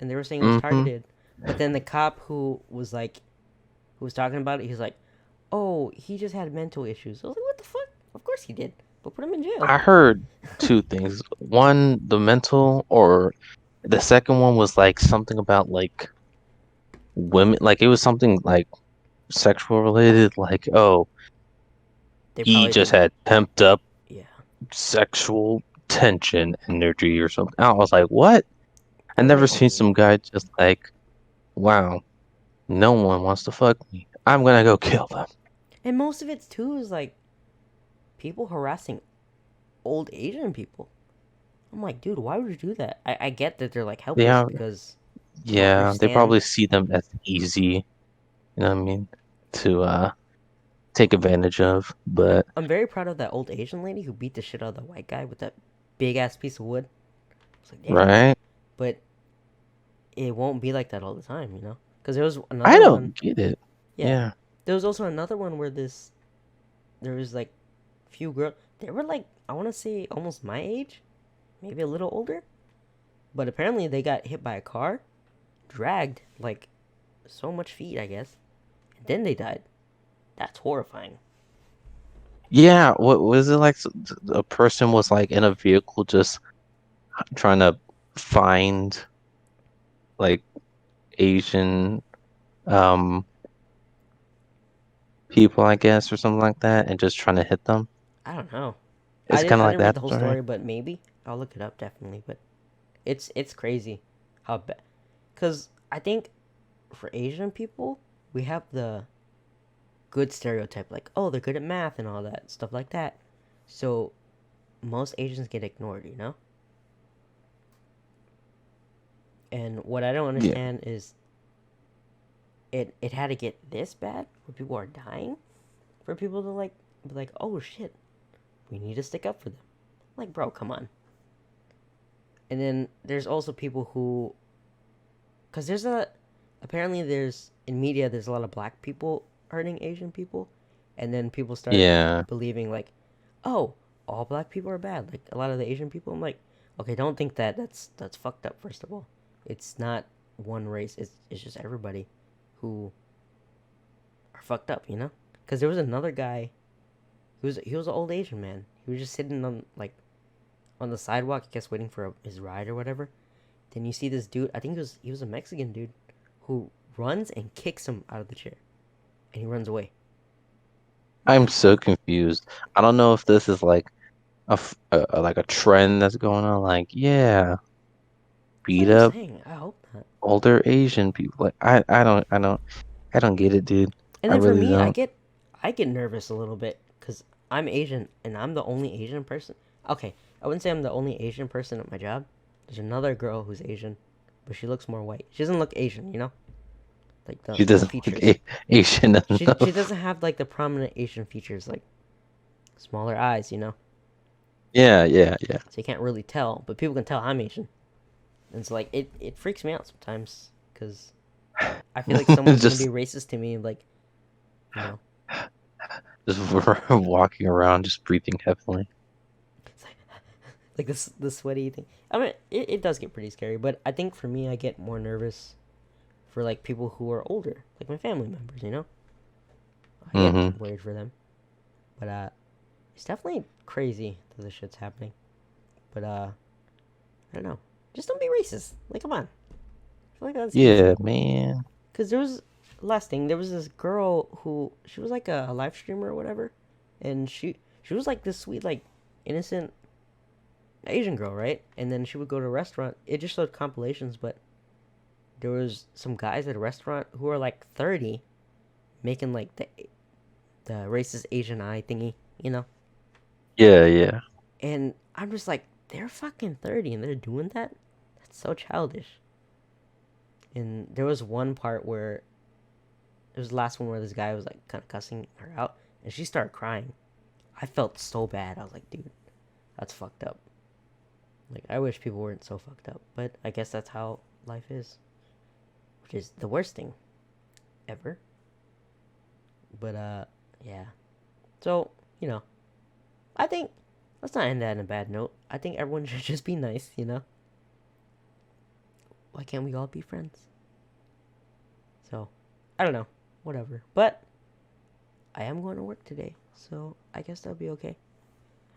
Speaker 1: And they were saying it was
Speaker 2: Mm-hmm.
Speaker 1: targeted. But then the cop who was talking about it, he's like, oh, he just had mental issues. I was like, what the fuck? Of course he did. But put him in jail.
Speaker 2: I heard two things. One, the mental, or the second one was like something about like women, like it was something like sexual related, like, oh,
Speaker 1: They
Speaker 2: he
Speaker 1: probably
Speaker 2: just
Speaker 1: think,
Speaker 2: had pumped up
Speaker 1: yeah,
Speaker 2: sexual tension energy or something. I was like, what? I never seen
Speaker 1: crazy.
Speaker 2: some guy just like, wow, no one wants to fuck me. I'm gonna go kill them.
Speaker 1: And most of it too is like people harassing old Asian people. I'm like, dude, why would you do that? I get that they're like helpless
Speaker 2: Yeah,
Speaker 1: because they don't
Speaker 2: yeah, they
Speaker 1: understand.
Speaker 2: probably see them as easy, you know what I mean, to take advantage of. But
Speaker 1: I'm very proud of that old Asian lady who beat the shit out of the white guy with that big ass piece of wood. It's like, damn.
Speaker 2: right?
Speaker 1: But it won't be like that all the time, Because there was
Speaker 2: I
Speaker 1: another one.
Speaker 2: don't get it.
Speaker 1: Yeah.
Speaker 2: Yeah.
Speaker 1: There was also another one where there was like few girls. They were like, I want to say almost my age, maybe a little older. But apparently they got hit by a car, dragged like so much feet, I guess. And then they died. That's horrifying.
Speaker 2: Yeah, what was it like? A person was like in a vehicle just trying to find like Asian um people, I guess, or something like that, and just trying to hit them.
Speaker 1: I don't know. I
Speaker 2: It's
Speaker 1: didn't
Speaker 2: kind of
Speaker 1: I
Speaker 2: like
Speaker 1: didn't read
Speaker 2: that
Speaker 1: the whole
Speaker 2: story.
Speaker 1: story, but maybe I'll look it up definitely. But it's crazy how bad. Because I think for Asian people, we have the good stereotype, like, oh, they're good at math and all that stuff like that. So most Asians get ignored, you know. And what I don't
Speaker 2: Yeah,
Speaker 1: understand is it had to get this bad where people are dying for people to like be like, oh shit, we need to stick up for them. Like, bro, come on. And then there's also people who, because there's a, apparently there's in media there's a lot of black people hurting Asian people, and then people start
Speaker 2: yeah.
Speaker 1: believing like, oh, all black people are bad. Like a lot of the Asian people. I'm like, okay, don't think that. That's fucked up. First of all, it's not one race. It's just everybody who are fucked up. You know, because there was another guy. He was an old Asian man. He was just sitting on like on the sidewalk, I guess, waiting for his ride or whatever. Then you see this dude. I think he was a Mexican dude, who runs and kicks him out of the chair, and he runs away.
Speaker 2: I'm so confused. I don't know if this is like like a trend that's going on. Like, yeah,
Speaker 1: That's what
Speaker 2: beat
Speaker 1: I'm
Speaker 2: up
Speaker 1: saying. I hope not.
Speaker 2: older Asian people. Like, I don't get it, dude.
Speaker 1: And
Speaker 2: I
Speaker 1: then for
Speaker 2: really
Speaker 1: me, I
Speaker 2: don't.
Speaker 1: get I get nervous a little bit because I'm Asian and I'm the only Asian person. Okay, I wouldn't say I'm the only Asian person at my job. There's another girl who's Asian, but she looks more white. She doesn't look Asian, you know, like
Speaker 2: She
Speaker 1: the
Speaker 2: doesn't look
Speaker 1: features.
Speaker 2: Asian
Speaker 1: She
Speaker 2: enough.
Speaker 1: doesn't have like the prominent Asian features, like smaller eyes, you know.
Speaker 2: Yeah, yeah, yeah.
Speaker 1: So you can't really tell, but people can tell I'm Asian, and so like it freaks me out sometimes because I feel like someone's gonna be
Speaker 2: Just
Speaker 1: racist to me, like you know.
Speaker 2: just walking around, just breathing heavily.
Speaker 1: It's like this the sweaty thing. I mean, it does get pretty scary, but I think for me, I get more nervous for like people who are older, like my family members. You know, I get
Speaker 2: Hmm.
Speaker 1: worried for them, but it's definitely crazy that this shit's happening. But I don't know. Just don't be racist. Like, come on. I feel like that's
Speaker 2: Yeah,
Speaker 1: easy.
Speaker 2: man.
Speaker 1: Cause there was last thing. There was this girl who she was like a live streamer or whatever, and she was like this sweet like innocent Asian girl, right? And then she would go to a restaurant. It just showed compilations, but there was some guys at a restaurant who are like 30 making like the racist Asian eye thingy, you know?
Speaker 2: Yeah, yeah.
Speaker 1: And I'm just like, they're fucking 30 and they're doing that? That's so childish. And there was one part where it was the last one where this guy was like kind of cussing her out and she started crying. I felt so bad. I was like, dude, that's fucked up. Like, I wish people weren't so fucked up, but I guess that's how life is, which is the worst thing ever. But yeah. So you know, I think let's not end that in a bad note. I think everyone should just be nice. You know, why can't we all be friends? So I don't know, whatever. But I am going to work today, so I guess that'll be okay.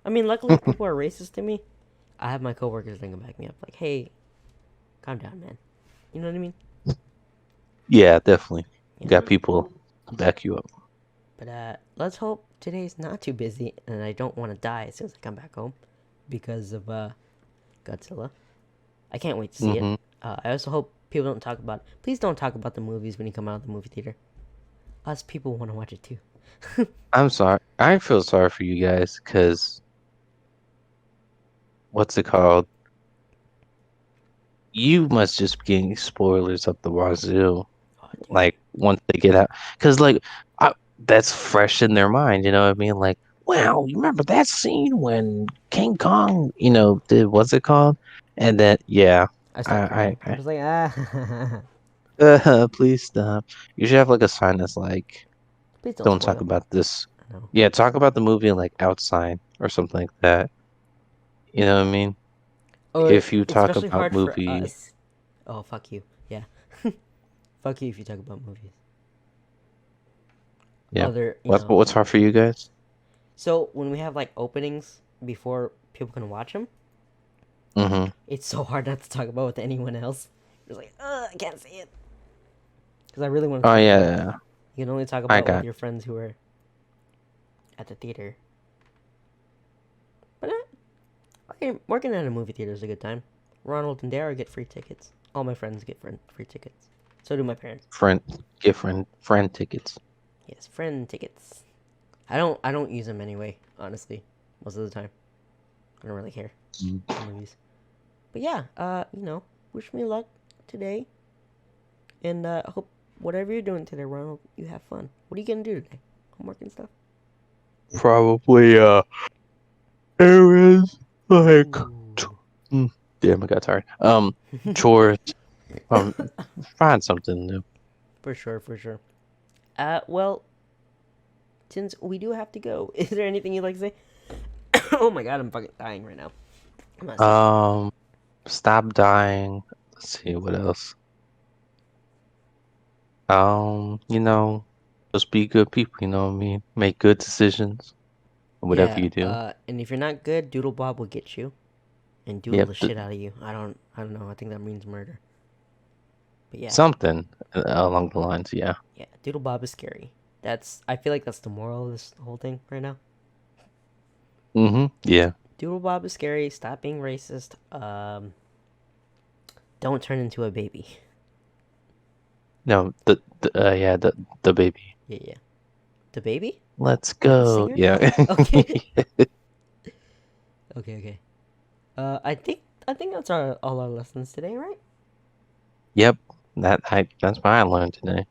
Speaker 1: I mean, luckily, if people are racist to me, I have my coworkers that can back me up. Like, hey, calm down, man. You know what I mean?
Speaker 2: Yeah, definitely. You
Speaker 1: Yeah.
Speaker 2: got people to back you up.
Speaker 1: But let's hope today's not too busy, and I don't want to die as soon as I come back home because of Godzilla. I can't wait to see it.
Speaker 2: Hmm.
Speaker 1: I also hope people don't talk about. Please don't talk about the movies when you come out of the movie theater. Us people want to watch it too.
Speaker 2: I'm sorry. I feel sorry for you guys because what's it called? You must just be getting spoilers up the wazoo.
Speaker 1: Oh, dude.
Speaker 2: Like once they get out, because like that's fresh in their mind. You know what I mean? Like, wow, you remember that scene when King Kong, did what's it called? And then yeah,
Speaker 1: I start
Speaker 2: I,
Speaker 1: crying. I'm just like ah.
Speaker 2: please stop. You should have like a sign that's like,
Speaker 1: Please don't
Speaker 2: don't
Speaker 1: spoil
Speaker 2: talk
Speaker 1: it.
Speaker 2: about this.
Speaker 1: I know.
Speaker 2: Yeah, talk about the movie like outside or something like that. You know what I mean?
Speaker 1: Or
Speaker 2: If you
Speaker 1: it's
Speaker 2: talk
Speaker 1: especially
Speaker 2: about
Speaker 1: hard for
Speaker 2: movie,
Speaker 1: us. Oh fuck you. Yeah. Fuck you if you talk about movies.
Speaker 2: yeah.
Speaker 1: Other,
Speaker 2: What's hard for you guys?
Speaker 1: So when we have like openings before people can watch them,
Speaker 2: Mm-hmm.
Speaker 1: it's so hard not to talk about with anyone else. It's like, I can't see it because I really want to
Speaker 2: Oh
Speaker 1: talk
Speaker 2: yeah,
Speaker 1: about it.
Speaker 2: yeah, yeah.
Speaker 1: You can only talk
Speaker 2: I
Speaker 1: about it with
Speaker 2: got.
Speaker 1: your friends who are at the theater. working at a movie theater is a good time. Ronald and Dara get free tickets. All my friends get free tickets. So do my parents.
Speaker 2: Friend, get friend tickets.
Speaker 1: Yes, friend tickets. I don't use them anyway. Honestly, most of the time, I don't really care
Speaker 2: Mm.
Speaker 1: for movies. But yeah, wish me luck today, and hope whatever you're doing today, Ronald, you have fun. What are you gonna do today? Homework and stuff.
Speaker 2: Probably errands like
Speaker 1: Ooh.
Speaker 2: mm, damn, I got tired. Chores. Um, find something new.
Speaker 1: For sure, for sure. Well, since we do have to go, is there anything you'd like to say? Oh my god, I'm fucking dying right now. I'm not sick.
Speaker 2: Um, stop dying. Let's see what else. You know, just be good people. You know what I mean? Make good decisions. Whatever
Speaker 1: Yeah,
Speaker 2: you do.
Speaker 1: and if you're not good, Doodlebob will get you and doodle
Speaker 2: Yep.
Speaker 1: the shit out of you. I don't know. I think that means murder. But yeah,
Speaker 2: Something along the lines. Yeah.
Speaker 1: yeah, Doodlebob is scary. I feel like that's the moral of this whole thing right now.
Speaker 2: Yeah.
Speaker 1: Doodlebob is scary. Stop being racist. Don't turn into a baby.
Speaker 2: No. The baby.
Speaker 1: Yeah, yeah. The baby?
Speaker 2: Let's
Speaker 1: Like the
Speaker 2: go.
Speaker 1: singer?
Speaker 2: Yeah.
Speaker 1: Okay. Okay, okay. I think that's all our lessons today, right?
Speaker 2: Yep. That's what I learned today.